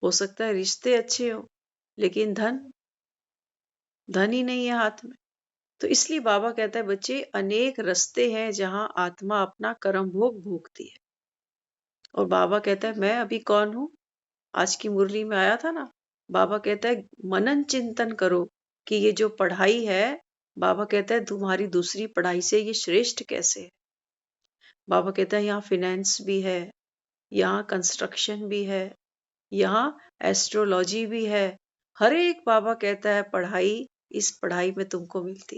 Speaker 2: हो सकता है रिश्ते अच्छे हो लेकिन धन ही नहीं है हाथ में। तो इसलिए बाबा कहता है बच्चे अनेक रास्ते हैं जहां आत्मा अपना कर्म भोग भोगती है। और बाबा कहता है मैं अभी कौन हूं? आज की मुरली में आया था ना, बाबा कहता है मनन चिंतन करो कि ये जो पढ़ाई है, बाबा कहता है तुम्हारी दूसरी पढ़ाई से ये श्रेष्ठ कैसे है। बाबा कहता है यहाँ फिनेंस भी है, यहाँ कंस्ट्रक्शन भी है, यहाँ एस्ट्रोलॉजी भी है। हर एक बाबा कहता है पढ़ाई, इस पढ़ाई में तुमको मिलती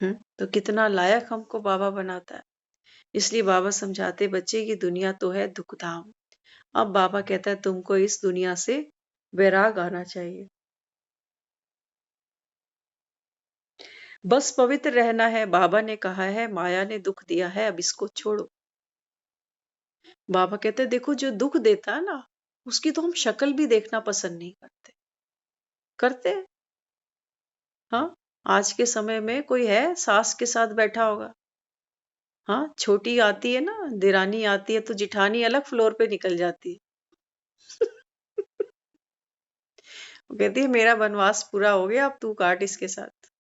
Speaker 2: है। तो कितना लायक हमको बाबा बनाता है। इसलिए बाबा समझाते बच्चे की दुनिया तो है दुखधाम। अब बाबा कहता है तुमको इस दुनिया से वैराग आना चाहिए, बस पवित्र रहना है। बाबा ने कहा है माया ने दुख दिया है, अब इसको छोड़ो। बाबा कहते हैं देखो जो दुख देता है ना, उसकी तो हम शक्ल भी देखना पसंद नहीं करते। करते हैं? हाँ, आज के समय में कोई है सास के साथ बैठा होगा? हाँ, छोटी आती है ना, दिरानी आती है तो जिठानी अलग फ्लोर पे निकल जाती है। वो कहती है मेरा वनवास पूरा हो गया, अब तू काट इसके साथ।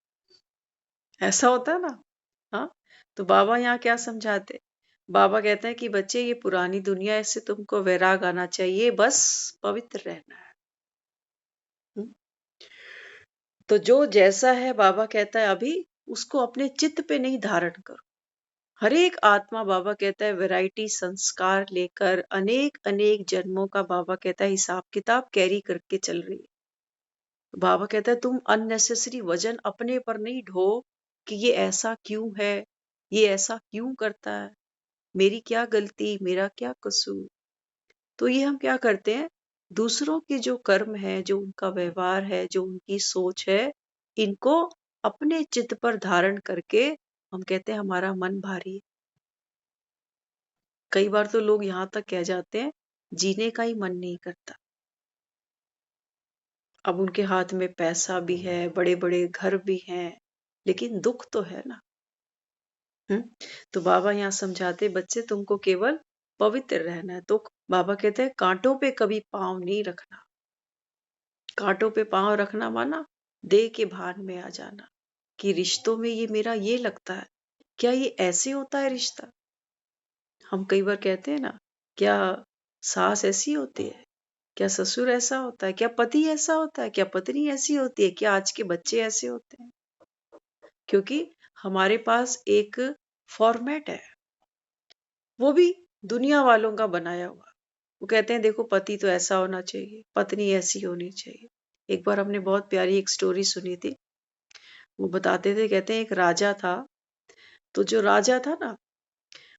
Speaker 2: ऐसा होता है ना। हाँ, तो बाबा यहाँ क्या समझाते? बाबा कहते हैं कि बच्चे ये पुरानी दुनिया, इससे तुमको वैराग आना चाहिए, बस पवित्र रहना है। हम्म? तो जो जैसा है बाबा कहता है अभी, उसको अपने चित्त पे नहीं धारण करो। हर एक आत्मा बाबा कहता है वैरायटी संस्कार लेकर अनेक अनेक जन्मों का बाबा कहता है हिसाब किताब कैरी करके चल रही है। बाबा कहता है तुम अननेसेसरी वजन अपने पर नहीं ढो कि ये ऐसा क्यों है, ये ऐसा क्यों करता है, मेरी क्या गलती, मेरा क्या कसूर। तो ये हम क्या करते हैं, दूसरों के जो कर्म है, जो उनका व्यवहार है, जो उनकी सोच है, इनको अपने चित्त पर धारण करके हम कहते हैं हमारा मन भारी है। कई बार तो लोग यहाँ तक कह जाते हैं जीने का ही मन नहीं करता। अब उनके हाथ में पैसा भी है, बड़े बड़े घर भी हैं, लेकिन दुख तो है ना। तो बाबा यहाँ समझाते बच्चे तुमको केवल पवित्र रहना है। तो बाबा कहते हैं कांटों पे कभी पांव नहीं रखना। कांटों पे पांव रखना माना देह के भान में आ जाना कि रिश्तों में ये मेरा ये लगता है, क्या ये ऐसे होता है रिश्ता? हम कई बार कहते हैं ना, क्या सास ऐसी होती है, क्या ससुर ऐसा होता है? क्या पति ऐसा होता है? क्या पत्नी ऐसी होती है? क्या आज के बच्चे ऐसे होते हैं? क्योंकि हमारे पास एक फॉर्मेट है, वो भी दुनिया वालों का बनाया हुआ। वो कहते हैं देखो पति तो ऐसा होना चाहिए, पत्नी ऐसी होनी चाहिए। एक बार हमने बहुत प्यारी एक स्टोरी सुनी थी। वो बताते थे, कहते हैं एक राजा था। तो जो राजा था ना,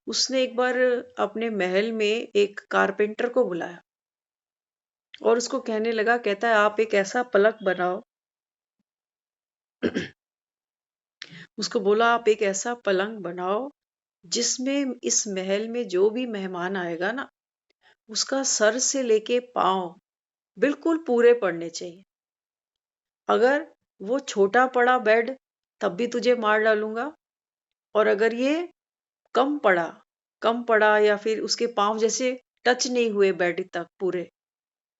Speaker 2: उसने एक बार अपने महल में एक कारपेंटर को बुलाया और उसको कहने लगा, कहता है आप एक ऐसा पलंग बनाओ। उसको बोला आप एक ऐसा पलंग बनाओ जिसमें इस महल में जो भी मेहमान आएगा ना, उसका सर से लेके पांव बिल्कुल पूरे पड़ने चाहिए। अगर वो छोटा पड़ा बेड तब भी तुझे मार डालूंगा, और अगर ये कम पड़ा कम पड़ा या फिर उसके पांव जैसे टच नहीं हुए बेड तक पूरे,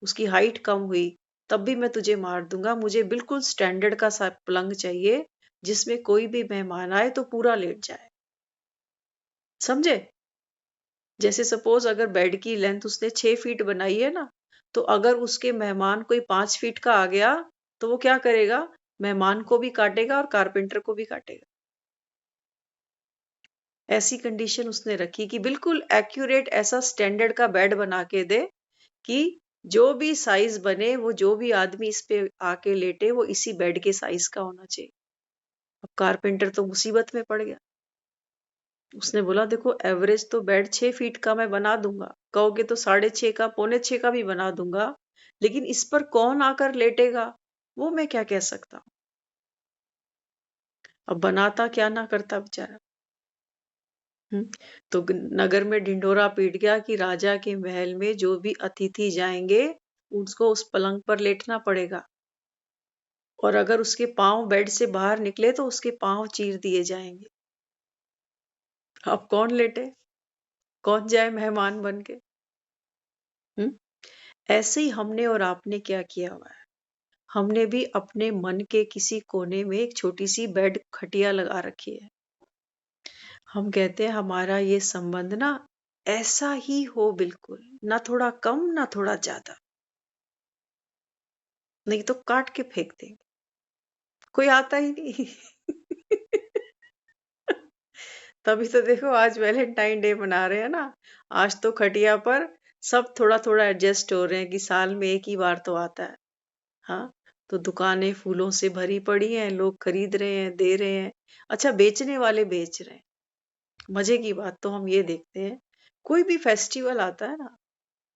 Speaker 2: उसकी हाइट कम हुई, तब भी मैं तुझे मार दूंगा। मुझे बिल्कुल स्टैंडर्ड का सा पलंग चाहिए जिसमें कोई भी मेहमान आए तो पूरा लेट जाए। समझे? जैसे सपोज अगर बेड की लेंथ उसने 6 फीट बनाई है ना, तो अगर उसके मेहमान कोई 5 फीट का आ गया तो वो क्या करेगा? मेहमान को भी काटेगा और कारपेंटर को भी काटेगा। ऐसी कंडीशन उसने रखी कि बिल्कुल एक्यूरेट ऐसा स्टैंडर्ड का बेड बना के दे कि जो भी साइज बने, वो जो भी आदमी इस पे आके लेटे वो इसी बेड के साइज का होना चाहिए। अब कारपेंटर तो मुसीबत में पड़ गया। उसने बोला देखो एवरेज तो बेड 6 फीट का मैं बना दूंगा, कहोगे तो 6.5 का, 6.25 का भी बना दूंगा, लेकिन इस पर कौन आकर लेटेगा वो मैं क्या कह सकता हूँ। अब बनाता क्या ना करता बेचारा। तो नगर में ढिंढोरा पीट गया कि राजा के महल में जो भी अतिथि जाएंगे उसको उस पलंग पर लेटना पड़ेगा, और अगर उसके पांव बेड से बाहर निकले तो उसके पांव चीर दिए जाएंगे। अब कौन लेटे? कौन जाए मेहमान बन के? हम्म? ऐसे ही हमने और आपने क्या किया हुआ है। हमने भी अपने मन के किसी कोने में एक छोटी सी बेड खटिया लगा रखी है। हम कहते हैं हमारा ये संबंध ना ऐसा ही हो, बिल्कुल ना थोड़ा कम ना थोड़ा ज्यादा, नहीं तो काट के फेंक देंगे। कोई आता ही नहीं। तभी तो देखो आज वैलेंटाइन डे मना रहे हैं ना। आज तो खटिया पर सब थोड़ा थोड़ा एडजस्ट हो रहे हैं कि साल में एक ही बार तो आता है। हाँ, तो दुकानें फूलों से भरी पड़ी हैं, लोग खरीद रहे हैं, दे रहे हैं। अच्छा, बेचने वाले बेच रहे हैं। मजे की बात तो हम ये देखते हैं, कोई भी फेस्टिवल आता है ना,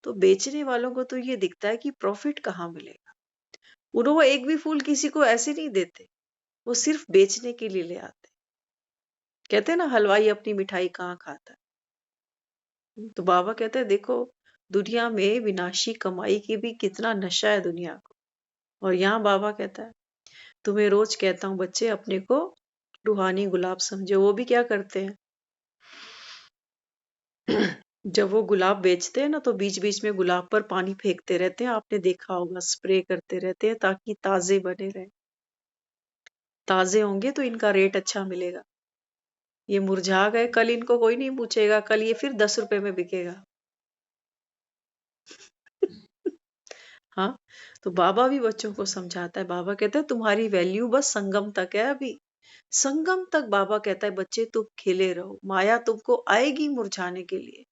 Speaker 2: तो बेचने वालों को तो ये दिखता है कि प्रॉफिट कहाँ मिलेगा। वो एक भी फूल किसी को ऐसे नहीं देते, वो सिर्फ बेचने के लिए ले आते। कहते हैं ना हलवाई अपनी मिठाई कहाँ खाता है। तो बाबा कहते हैं देखो दुनिया में विनाशी कमाई की भी कितना नशा है दुनिया को। और यहाँ बाबा कहता है तुम्हें रोज कहता हूँ बच्चे अपने को रूहानी गुलाब समझो। वो भी क्या करते हैं, जब वो गुलाब बेचते हैं ना तो बीच बीच में गुलाब पर पानी फेंकते रहते हैं। आपने देखा होगा, स्प्रे करते रहते हैं ताकि ताजे बने रहे। ताजे होंगे तो इनका रेट अच्छा मिलेगा। ये मुरझा गए, कल इनको कोई नहीं पूछेगा, कल ये फिर 10 रुपए में बिकेगा। हाँ, तो बाबा भी बच्चों को समझाता है। बाबा कहता है तुम्हारी वैल्यू बस संगम तक है अभी। संगम तक बाबा कहता है बच्चे तुम खेले रहो, माया तुमको आएगी मुरझाने के लिए।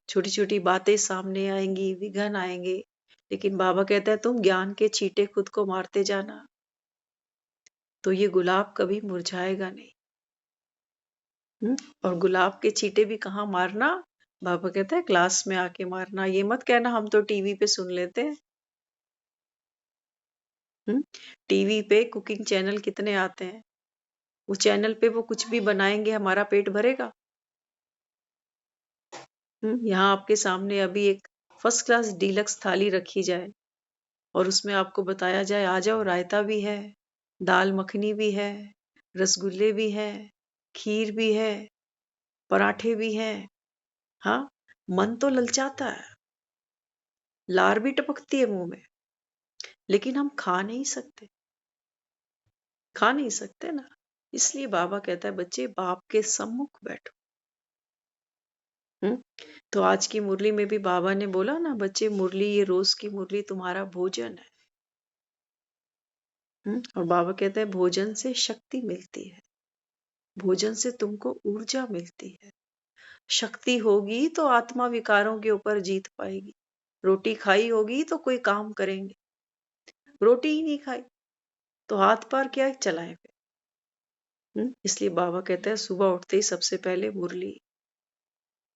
Speaker 2: छोटी छोटी बातें सामने आएंगी, विघन आएंगे, लेकिन बाबा कहता है तुम ज्ञान के छींटे खुद को मारते जाना, तो ये गुलाब कभी मुरझाएगा नहीं। और गुलाब के छींटे भी कहाँ मारना? बाबा कहता है क्लास में आके मारना। ये मत कहना हम तो टीवी पे सुन लेते हैं। टीवी पे कुकिंग चैनल कितने आते हैं, उस चैनल पे वो कुछ भी बनाएंगे, हमारा पेट भरेगा? यहाँ आपके सामने अभी एक फर्स्ट क्लास डीलक्स थाली रखी जाए और उसमें आपको बताया जाए आ जाओ, रायता भी है, दाल मखनी भी है, रसगुल्ले भी है, खीर भी है, पराठे भी हैं। हाँ, मन तो ललचाता है, लार भी टपकती है मुंह में, लेकिन हम खा नहीं सकते ना। इसलिए बाबा कहता है बच्चे बाप के सम्मुख बैठो। तो आज की मुरली में भी बाबा ने बोला ना, बच्चे मुरली, ये रोज की मुरली तुम्हारा भोजन है। और बाबा कहते हैं भोजन से शक्ति मिलती है, भोजन से तुमको ऊर्जा मिलती है। शक्ति होगी तो आत्मा विकारों के ऊपर जीत पाएगी। रोटी खाई होगी तो कोई काम करेंगे, रोटी ही नहीं खाई तो हाथ पैर क्या चलाएं फिर। इसलिए बाबा कहते हैं सुबह उठते ही सबसे पहले मुरली।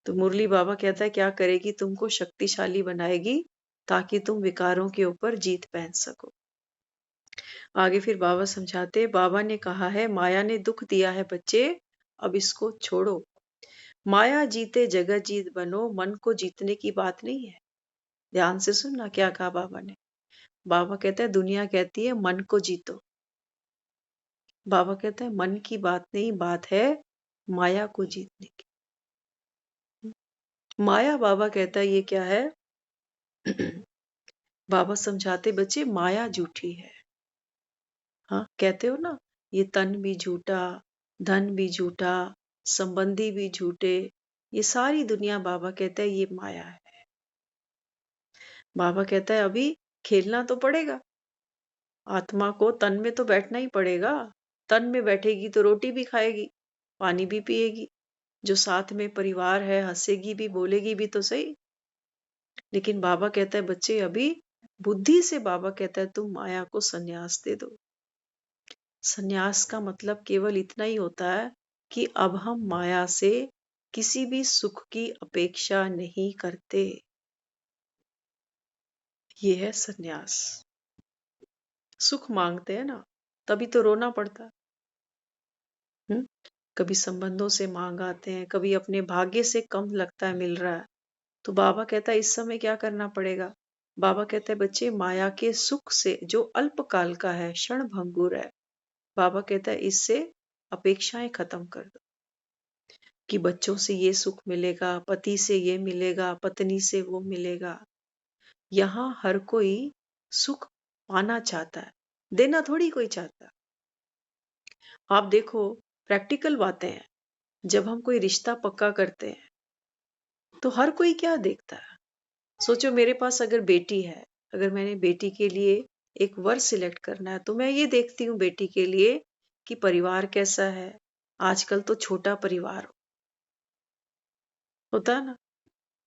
Speaker 2: तो मुरली बाबा कहता है क्या करेगी, तुमको शक्तिशाली बनाएगी ताकि तुम विकारों के ऊपर जीत पहन सको। आगे फिर बाबा समझाते, बाबा ने कहा है माया ने दुख दिया है बच्चे, अब इसको छोड़ो। माया जीते जगत जीत बनो, मन को जीतने की बात नहीं है। ध्यान से सुनना क्या कहा बाबा ने। बाबा कहते हैं दुनिया कहती है मन को जीतो, बाबा कहते हैं मन की बात नहीं, बात है माया को जीतने की। माया बाबा कहता है ये क्या है। बाबा समझाते बच्चे माया झूठी है। हाँ कहते हो ना, ये तन भी झूठा, धन भी झूठा, संबंधी भी झूठे, ये सारी दुनिया बाबा कहता है ये माया है। बाबा कहता है अभी खेलना तो पड़ेगा, आत्मा को तन में तो बैठना ही पड़ेगा। तन में बैठेगी तो रोटी भी खाएगी, पानी भी पिएगी, जो साथ में परिवार है हंसेगी भी, बोलेगी भी तो सही। लेकिन बाबा कहता है बच्चे अभी बुद्धि से बाबा कहता है तुम माया को संन्यास दे दो। संन्यास का मतलब केवल इतना ही होता है कि अब हम माया से किसी भी सुख की अपेक्षा नहीं करते। ये है संन्यास। सुख मांगते हैं ना, तभी तो रोना पड़ता है। कभी संबंधों से मांग आते हैं, कभी अपने भाग्य से कम लगता है मिल रहा है, तो बाबा कहता है इस समय क्या करना पड़ेगा। बाबा कहते हैं बच्चे माया के सुख से जो अल्पकाल का है, क्षण भंगुर है, बाबा कहता है इससे अपेक्षाएं खत्म कर दो कि बच्चों से ये सुख मिलेगा, पति से ये मिलेगा, पत्नी से वो मिलेगा। यहाँ हर कोई सुख पाना चाहता है, देना थोड़ी कोई चाहता। आप देखो प्रैक्टिकल बातें हैं, जब हम कोई रिश्ता पक्का करते हैं तो हर कोई क्या देखता है। सोचो मेरे पास अगर बेटी है, अगर मैंने बेटी के लिए एक वर सिलेक्ट करना है तो मैं ये देखती हूँ बेटी के लिए कि परिवार कैसा है। आजकल तो छोटा परिवार होता है ना,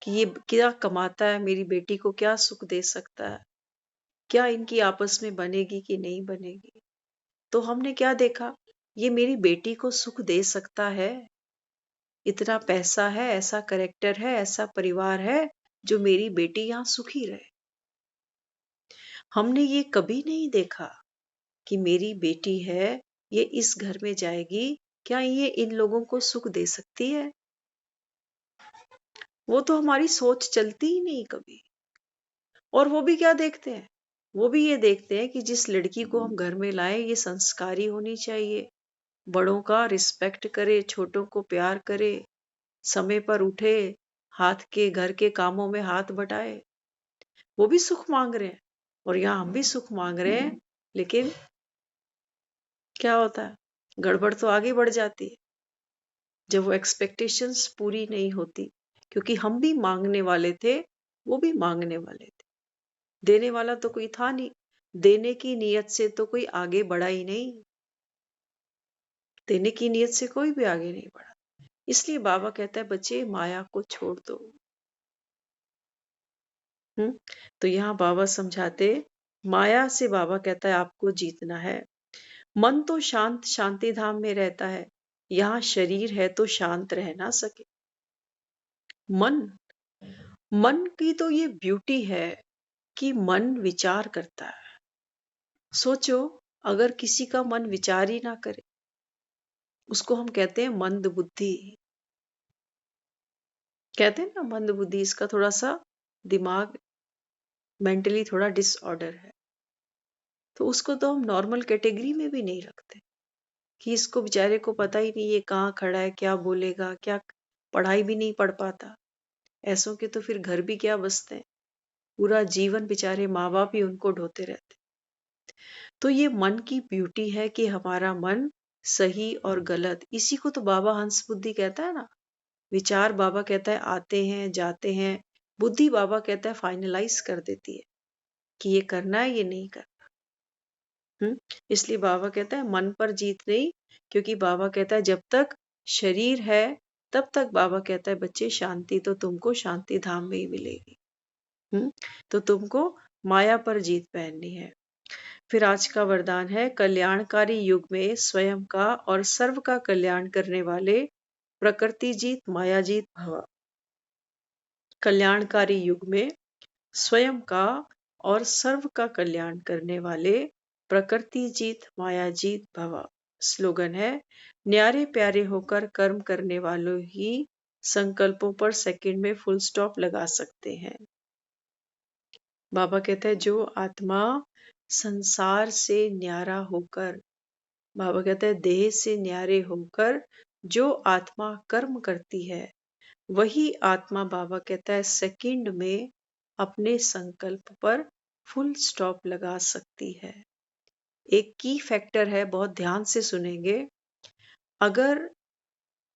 Speaker 2: कि ये क्या कमाता है, मेरी बेटी को क्या सुख दे सकता है, क्या इनकी आपस में बनेगी कि नहीं बनेगी। तो हमने क्या देखा, ये मेरी बेटी को सुख दे सकता है, इतना पैसा है, ऐसा करेक्टर है, ऐसा परिवार है जो मेरी बेटी यहाँ सुखी रहे। हमने ये कभी नहीं देखा कि मेरी बेटी है, ये इस घर में जाएगी, क्या ये इन लोगों को सुख दे सकती है। वो तो हमारी सोच चलती ही नहीं कभी। और वो भी क्या देखते हैं, वो भी ये देखते हैं कि जिस लड़की को हम घर में लाए ये संस्कारी होनी चाहिए, बड़ों का रिस्पेक्ट करे, छोटों को प्यार करे, समय पर उठे, हाथ के घर के कामों में हाथ बटाए। वो भी सुख मांग रहे हैं और यहाँ हम भी सुख मांग रहे हैं, लेकिन क्या होता है, गड़बड़ तो आगे बढ़ जाती है जब वो एक्सपेक्टेशंस पूरी नहीं होती। क्योंकि हम भी मांगने वाले थे, वो भी मांगने वाले थे, देने वाला तो कोई था नहीं। देने की नीयत से तो कोई आगे बढ़ा ही नहीं, देने की नीयत से कोई भी आगे नहीं बढ़ा। इसलिए बाबा कहता है बच्चे माया को छोड़ दो। तो यहाँ बाबा समझाते, माया से बाबा कहता है आपको जीतना है। मन तो शांत शांति धाम में रहता है, यहाँ शरीर है तो शांत रह ना सके। मन मन की तो ये ब्यूटी है कि मन विचार करता है। सोचो अगर किसी का मन विचार ही ना करे, उसको हम कहते हैं मंद बुद्धि। कहते हैं ना मंद बुद्धि, इसका थोड़ा सा दिमाग मेंटली थोड़ा डिसऑर्डर है। तो उसको तो हम नॉर्मल कैटेगरी में भी नहीं रखते कि इसको बेचारे को पता ही नहीं ये कहाँ खड़ा है, क्या बोलेगा, क्या पढ़ाई भी नहीं पढ़ पाता। ऐसों के तो फिर घर भी क्या बसते हैं, पूरा जीवन बेचारे माँ बाप ही उनको ढोते रहते। तो ये मन की ब्यूटी है कि हमारा मन सही और गलत, इसी को तो बाबा हंस बुद्धि कहता है ना, विचार बाबा कहता है आते हैं जाते हैं, बुद्धि बाबा कहता है फाइनलाइज कर देती है कि ये करना है ये नहीं करना। इसलिए बाबा कहता है मन पर जीत नहीं, क्योंकि बाबा कहता है जब तक शरीर है तब तक बाबा कहता है बच्चे शांति तो तुमको शांति धाम में ही मिलेगी। तो तुमको माया पर जीत पहननी है। फिर आज का वरदान है कल्याणकारी युग में स्वयं का और सर्व का कल्याण करने वाले प्रकृति जीत माया जीत भव। कल्याणकारी युग में स्वयं का और सर्व का कल्याण करने वाले प्रकृति जीत माया जीत भव। स्लोगन है न्यारे प्यारे होकर कर्म करने वालों ही संकल्पों पर सेकंड में फुल स्टॉप लगा सकते हैं। बाबा कहते हैं जो आत्मा संसार से न्यारा होकर, बाबा कहते हैं देह से न्यारे होकर जो आत्मा कर्म करती है वही आत्मा बाबा कहता है सेकंड में अपने संकल्प पर फुल स्टॉप लगा सकती है। एक की फैक्टर है, बहुत ध्यान से सुनेंगे। अगर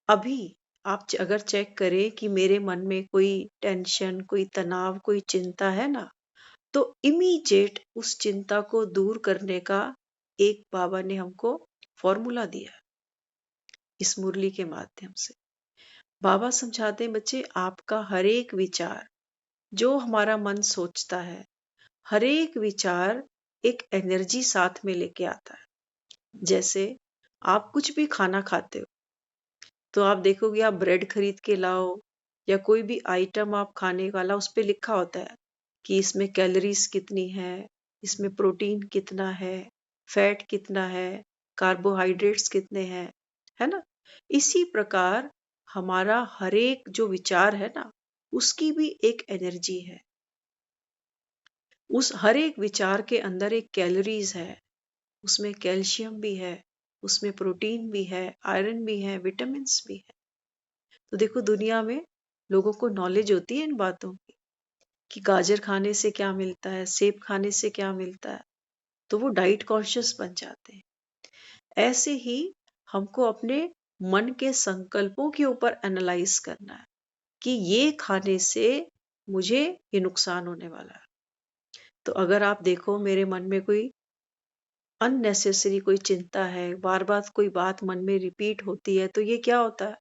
Speaker 2: अभी आप अगर चेक करें कि मेरे मन में कोई टेंशन, कोई तनाव, कोई चिंता है ना, तो इमीडिएट उस चिंता को दूर करने का एक बाबा ने हमको फॉर्मूला दिया इस मुरली के माध्यम से। बाबा समझाते हैं बच्चे आपका हर एक विचार जो हमारा मन सोचता है, हर एक विचार एक एनर्जी साथ में लेके आता है। जैसे आप कुछ भी खाना खाते हो तो आप देखोगे आप ब्रेड खरीद के लाओ या कोई भी आइटम आप खाने वाला, उस पे लिखा होता है कि इसमें कैलोरीज कितनी है, इसमें प्रोटीन कितना है, फैट कितना है, कार्बोहाइड्रेट्स कितने हैं, है ना। इसी प्रकार हमारा हर एक जो विचार है ना उसकी भी एक एनर्जी है। उस हर एक विचार के अंदर एक कैलोरीज है, उसमें कैल्शियम भी है, उसमें प्रोटीन भी है, आयरन भी है, विटामिन्स भी है। तो देखो दुनिया में लोगों को नॉलेज होती है इन बातों की कि गाजर खाने से क्या मिलता है, सेब खाने से क्या मिलता है, तो वो डाइट कॉन्शियस बन जाते हैं। ऐसे ही हमको अपने मन के संकल्पों के ऊपर एनालाइज करना है कि ये खाने से मुझे ये नुकसान होने वाला है। तो अगर आप देखो मेरे मन में कोई अननेसेसरी कोई चिंता है, बार बार कोई बात मन में रिपीट होती है, तो ये क्या होता है,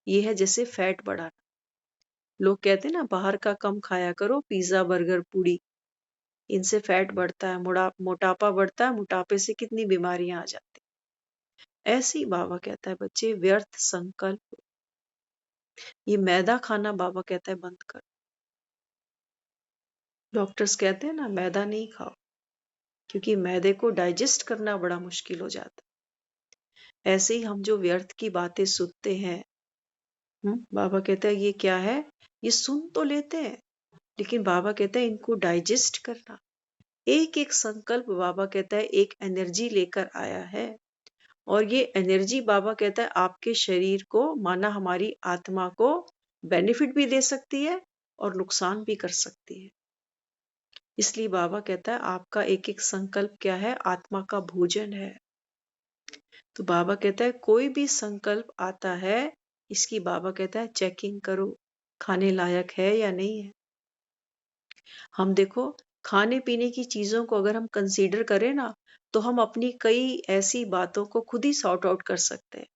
Speaker 2: ये है जैसे फैट बढ़ाना। लोग कहते हैं ना बाहर का कम खाया करो, पिज्जा बर्गर पूड़ी, इनसे फैट बढ़ता है, मोटापा बढ़ता है, मोटापे से कितनी बीमारियां आ जाती हैं। ऐसे ही बाबा कहता है बच्चे व्यर्थ संकल्प, ये मैदा खाना बाबा कहता है बंद कर। डॉक्टर्स कहते हैं ना मैदा नहीं खाओ, क्योंकि मैदे को डाइजेस्ट करना बड़ा मुश्किल हो जाता है। ऐसे ही हम जो व्यर्थ की बातें सुनते हैं, बाबा कहता है ये क्या है, ये सुन तो लेते हैं लेकिन बाबा कहता है इनको डाइजेस्ट करना। एक एक संकल्प बाबा कहता है एक एनर्जी लेकर आया है, और ये एनर्जी बाबा कहता है आपके शरीर को, माना हमारी आत्मा को बेनिफिट भी दे सकती है और नुकसान भी कर सकती है। इसलिए बाबा कहता है आपका एक एक संकल्प क्या है, आत्मा का भोजन है। तो बाबा कहता है कोई भी संकल्प आता है इसकी बाबा कहता है चेकिंग करो, खाने लायक है या नहीं है। हम देखो खाने पीने की चीजों को अगर हम कंसीडर करें ना, तो हम अपनी कई ऐसी बातों को खुद ही सॉर्ट आउट कर सकते हैं।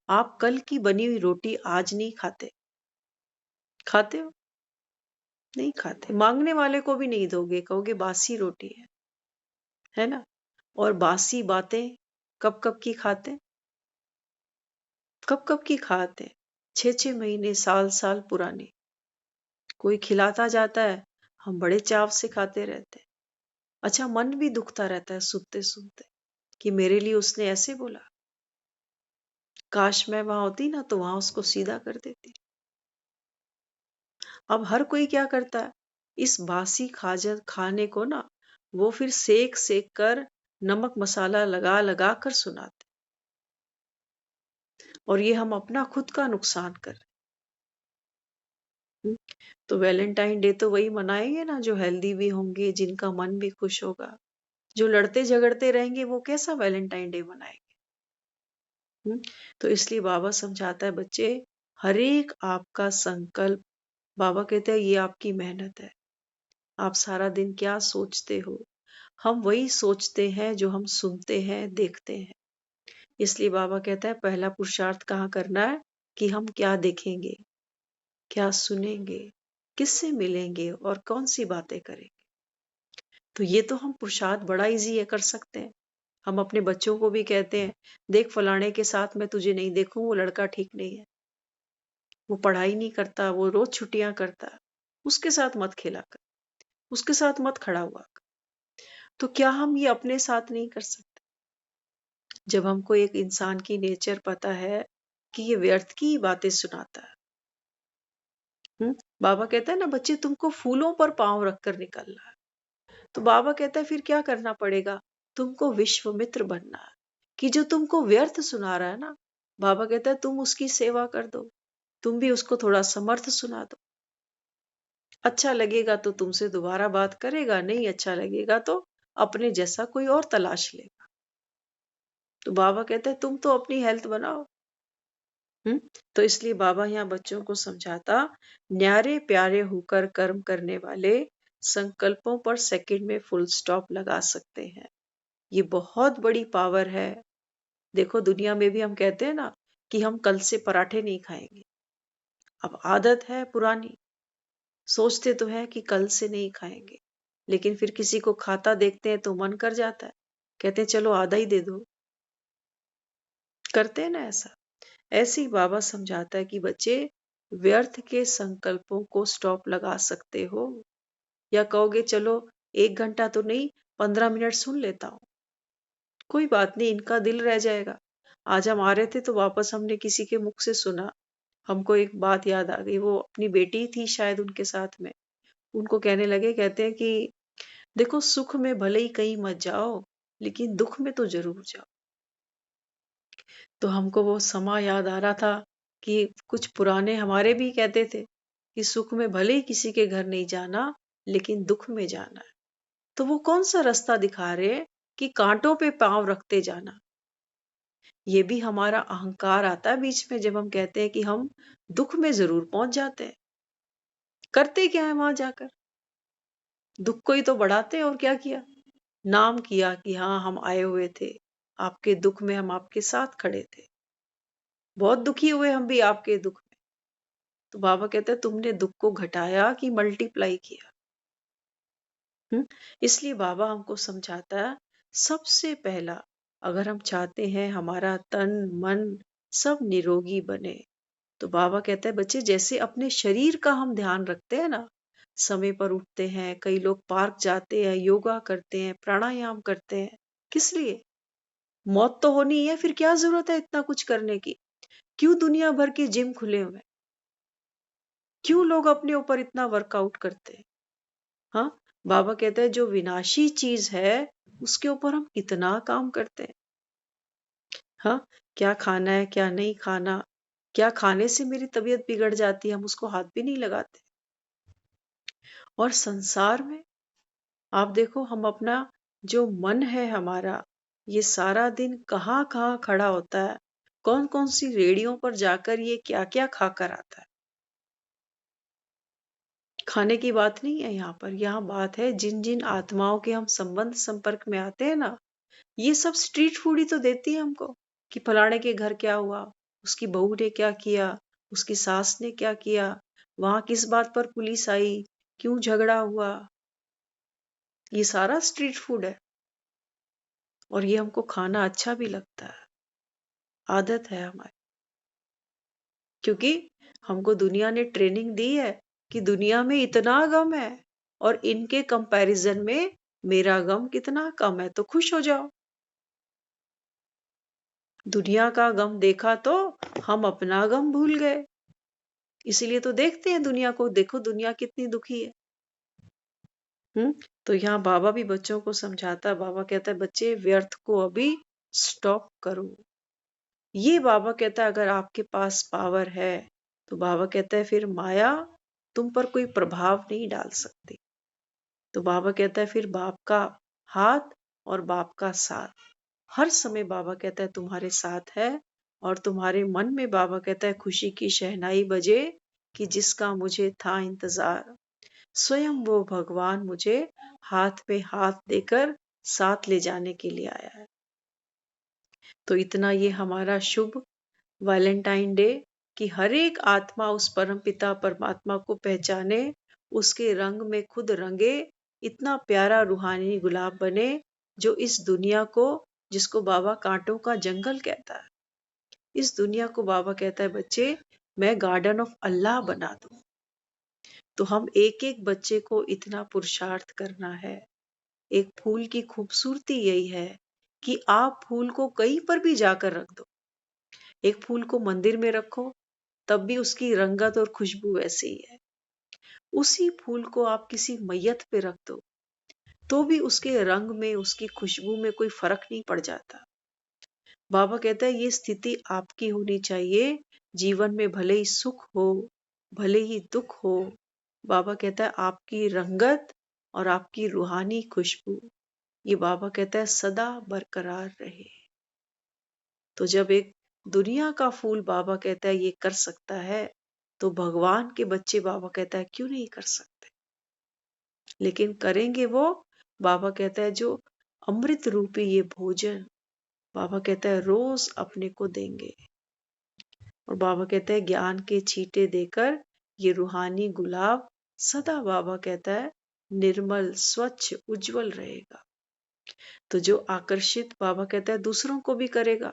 Speaker 2: आप कल की बनी हुई रोटी आज नहीं खाते, खाते हो? नहीं खाते। मांगने वाले को भी नहीं दोगे, कहोगे बासी रोटी है ना। और बासी बातें कब कब की खाते, कब कब की खाते, 6 महीने साल साल पुरानी। कोई खिलाता जाता है, हम बड़े चाव से खाते रहते हैं। अच्छा मन भी दुखता रहता है सुनते सुनते कि मेरे लिए उसने ऐसे बोला, काश मैं वहां होती ना तो वहां उसको सीधा कर देती। अब हर कोई क्या करता है, इस बासी खाने को ना वो फिर सेक सेक कर नमक मसाला लगा लगा कर सुनाते, और ये हम अपना खुद का नुकसान कर रहे हैं। तो वैलेंटाइन डे तो वही मनाएंगे ना जो हेल्दी भी होंगे, जिनका मन भी खुश होगा। जो लड़ते झगड़ते रहेंगे वो कैसा वैलेंटाइन डे मनाएंगे। तो इसलिए बाबा समझाता है बच्चे हर एक आपका संकल्प, बाबा कहते हैं ये आपकी मेहनत है। आप सारा दिन क्या सोचते हो? हम वही सोचते हैं जो हम सुनते हैं, देखते हैं। इसलिए बाबा कहता है पहला पुरुषार्थ कहाँ करना है कि हम क्या देखेंगे, क्या सुनेंगे, किससे मिलेंगे और कौन सी बातें करेंगे। तो ये तो हम पुरुषार्थ बड़ा इजी है, कर सकते हैं। हम अपने बच्चों को भी कहते हैं, देख फलाने के साथ मैं तुझे नहीं देखूं, वो लड़का ठीक नहीं है, वो पढ़ाई नहीं करता, वो रोज छुट्टियां करता, उसके साथ मत खेला कर, उसके साथ मत खड़ा हुआ कर। तो क्या हम ये अपने साथ नहीं कर सकते? जब हमको एक इंसान की नेचर पता है कि ये व्यर्थ की ही बातें सुनाता है। बाबा कहता है ना, बच्चे तुमको फूलों पर पांव रखकर निकलना है। तो बाबा कहता है फिर क्या करना पड़ेगा? तुमको विश्वामित्र बनना है, कि जो तुमको व्यर्थ सुना रहा है ना, बाबा कहता है तुम उसकी सेवा कर दो, तुम भी उसको थोड़ा समर्थ सुना दो। अच्छा लगेगा तो तुमसे दोबारा बात करेगा, नहीं अच्छा लगेगा तो अपने जैसा कोई और तलाश लेगा। तो बाबा कहते हैं तुम तो अपनी हेल्थ बनाओ। तो इसलिए बाबा यहाँ बच्चों को समझाता, न्यारे प्यारे होकर कर्म करने वाले संकल्पों पर सेकंड में फुल स्टॉप लगा सकते हैं। ये बहुत बड़ी पावर है। देखो दुनिया में भी हम कहते हैं ना कि हम कल से पराठे नहीं खाएंगे। अब आदत है पुरानी, सोचते तो है कि कल से नहीं खाएंगे, लेकिन फिर किसी को खाता देखते हैं तो मन कर जाता है, कहते हैं चलो आधा ही दे दो। करते हैं ना ऐसा। ऐसे ही बाबा समझाता है कि बच्चे व्यर्थ के संकल्पों को स्टॉप लगा सकते हो, या कहोगे चलो 1 घंटा तो नहीं, 15 मिनट सुन लेता हूँ, कोई बात नहीं, इनका दिल रह जाएगा। आज हम आ रहे थे तो वापस हमने किसी के मुख से सुना, हमको एक बात याद आ गई। वो अपनी बेटी थी शायद उनके साथ में, उनको कहने लगे, कहते हैं कि देखो सुख में भले ही कहीं मत जाओ, लेकिन दुख में तो जरूर जाओ। तो हमको वो समा याद आ रहा था कि कुछ पुराने हमारे भी कहते थे कि सुख में भले ही किसी के घर नहीं जाना, लेकिन दुख में जाना है। तो वो कौन सा रास्ता दिखा रहे हैं कि कांटों पे पांव रखते जाना। ये भी हमारा अहंकार आता है बीच में, जब हम कहते हैं कि हम दुख में जरूर पहुंच जाते हैं। करते क्या है वहां जाकर? दुख को ही तो बढ़ाते हैं। और क्या किया? नाम किया कि हाँ हम आए हुए थे, आपके दुख में हम आपके साथ खड़े थे, बहुत दुखी हुए हम भी आपके दुख में। तो बाबा कहते हैं तुमने दुख को घटाया कि मल्टीप्लाई किया। इसलिए बाबा हमको समझाता है, सबसे पहला अगर हम चाहते हैं हमारा तन मन सब निरोगी बने, तो बाबा कहता है बच्चे जैसे अपने शरीर का हम ध्यान रखते हैं ना, समय पर उठते हैं, कई लोग पार्क जाते हैं, योगा करते हैं, प्राणायाम करते हैं, किस लिए? मौत तो होनी है, फिर क्या जरूरत है इतना कुछ करने की? क्यों दुनिया भर के जिम खुले हुए हैं? क्यों लोग अपने ऊपर इतना वर्कआउट करते हैं? हाँ, बाबा कहते हैं जो विनाशी चीज है उसके ऊपर हम कितना काम करते हैं। हाँ, क्या खाना है क्या नहीं खाना, क्या खाने से मेरी तबीयत बिगड़ जाती है, हम उसको हाथ भी नहीं लगाते। और संसार में आप देखो, हम अपना जो मन है हमारा, ये सारा दिन कहाँ कहाँ खड़ा होता है, कौन कौन सी रेडियो पर जाकर ये क्या क्या खाकर आता है। खाने की बात नहीं है यहाँ पर, यहाँ बात है जिन जिन आत्माओं के हम संबंध संपर्क में आते हैं ना, ये सब स्ट्रीट फूड ही तो देती है हमको, कि फलाने के घर क्या हुआ, उसकी बहू ने क्या किया, उसकी सास ने क्या किया, वहां किस बात पर पुलिस आई, क्यों झगड़ा हुआ। ये सारा स्ट्रीट फूड है, और ये हमको खाना अच्छा भी लगता है, आदत है हमारी। क्योंकि हमको दुनिया ने ट्रेनिंग दी है कि दुनिया में इतना गम है, और इनके कंपैरिजन में मेरा गम कितना कम है, तो खुश हो जाओ। दुनिया का गम देखा तो हम अपना गम भूल गए। इसीलिए तो देखते हैं दुनिया को, देखो दुनिया कितनी दुखी है। तो यहाँ बाबा भी बच्चों को समझाता है, बाबा कहता है बच्चे व्यर्थ को अभी स्टॉप करो। ये बाबा कहता है अगर आपके पास पावर है, तो बाबा कहता है फिर माया तुम पर कोई प्रभाव नहीं डाल सकती। तो बाबा कहता है फिर बाप का हाथ और बाप का साथ हर समय बाबा कहता है तुम्हारे साथ है, और तुम्हारे मन में बाबा कहता है खुशी की शहनाई बजे कि जिसका मुझे था इंतजार। स्वयं वो भगवान मुझे हाथ पे हाथ देकर साथ ले जाने के लिए आया है। तो इतना ये हमारा शुभ वैलेंटाइन डे कि हर एक आत्मा उस परमपिता परमात्मा को पहचाने, उसके रंग में खुद रंगे, इतना प्यारा रूहानी गुलाब बने जो इस दुनिया को, जिसको बाबा कांटों का जंगल कहता है, इस दुनिया को बाबा कहता है बच्चे मैं गार्डन ऑफ अल्लाह बना दूं। तो हम एक एक बच्चे को इतना पुरुषार्थ करना है। एक फूल की खूबसूरती यही है कि आप फूल को कहीं पर भी जाकर रख दो। एक फूल को मंदिर में रखो तब भी उसकी रंगत और खुशबू वैसी ही है। उसी फूल को आप किसी मैयत पे रख दो तो भी उसके रंग में, उसकी खुशबू में कोई फर्क नहीं पड़ जाता। बाबा कहता है ये स्थिति आपकी होनी चाहिए। जीवन में भले ही सुख हो, भले ही दुख हो, बाबा कहता है आपकी रंगत और आपकी रूहानी खुशबू, ये बाबा कहता है सदा बरकरार रहे। तो जब एक दुनिया का फूल बाबा कहता है ये कर सकता है, तो भगवान के बच्चे बाबा कहता है क्यों नहीं कर सकते। लेकिन करेंगे वो, बाबा कहता है जो अमृत रूपी ये भोजन, बाबा कहता है रोज अपने को देंगे। और बाबा कहता है ज्ञान के छींटे देकर ये रूहानी गुलाब सदा, बाबा कहता है निर्मल स्वच्छ उज्जवल रहेगा। तो जो आकर्षित, बाबा कहता है दूसरों को भी करेगा।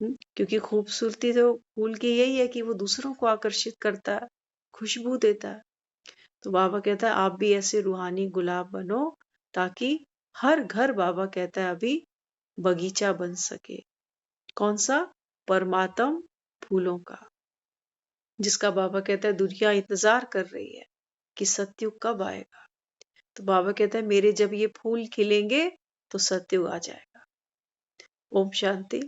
Speaker 2: क्योंकि खूबसूरती तो फूल की यही है कि वो दूसरों को आकर्षित करता है, खुशबू देता है। तो बाबा कहता है आप भी ऐसे रूहानी गुलाब बनो ताकि हर घर, बाबा कहता है अभी बगीचा बन सके। कौन सा? परमात्म फूलों का, जिसका बाबा कहता है दुनिया इंतजार कर रही है कि सतयुग कब आएगा। तो बाबा कहता है मेरे जब ये फूल खिलेंगे तो सतयुग आ जाएगा। ओम शांति।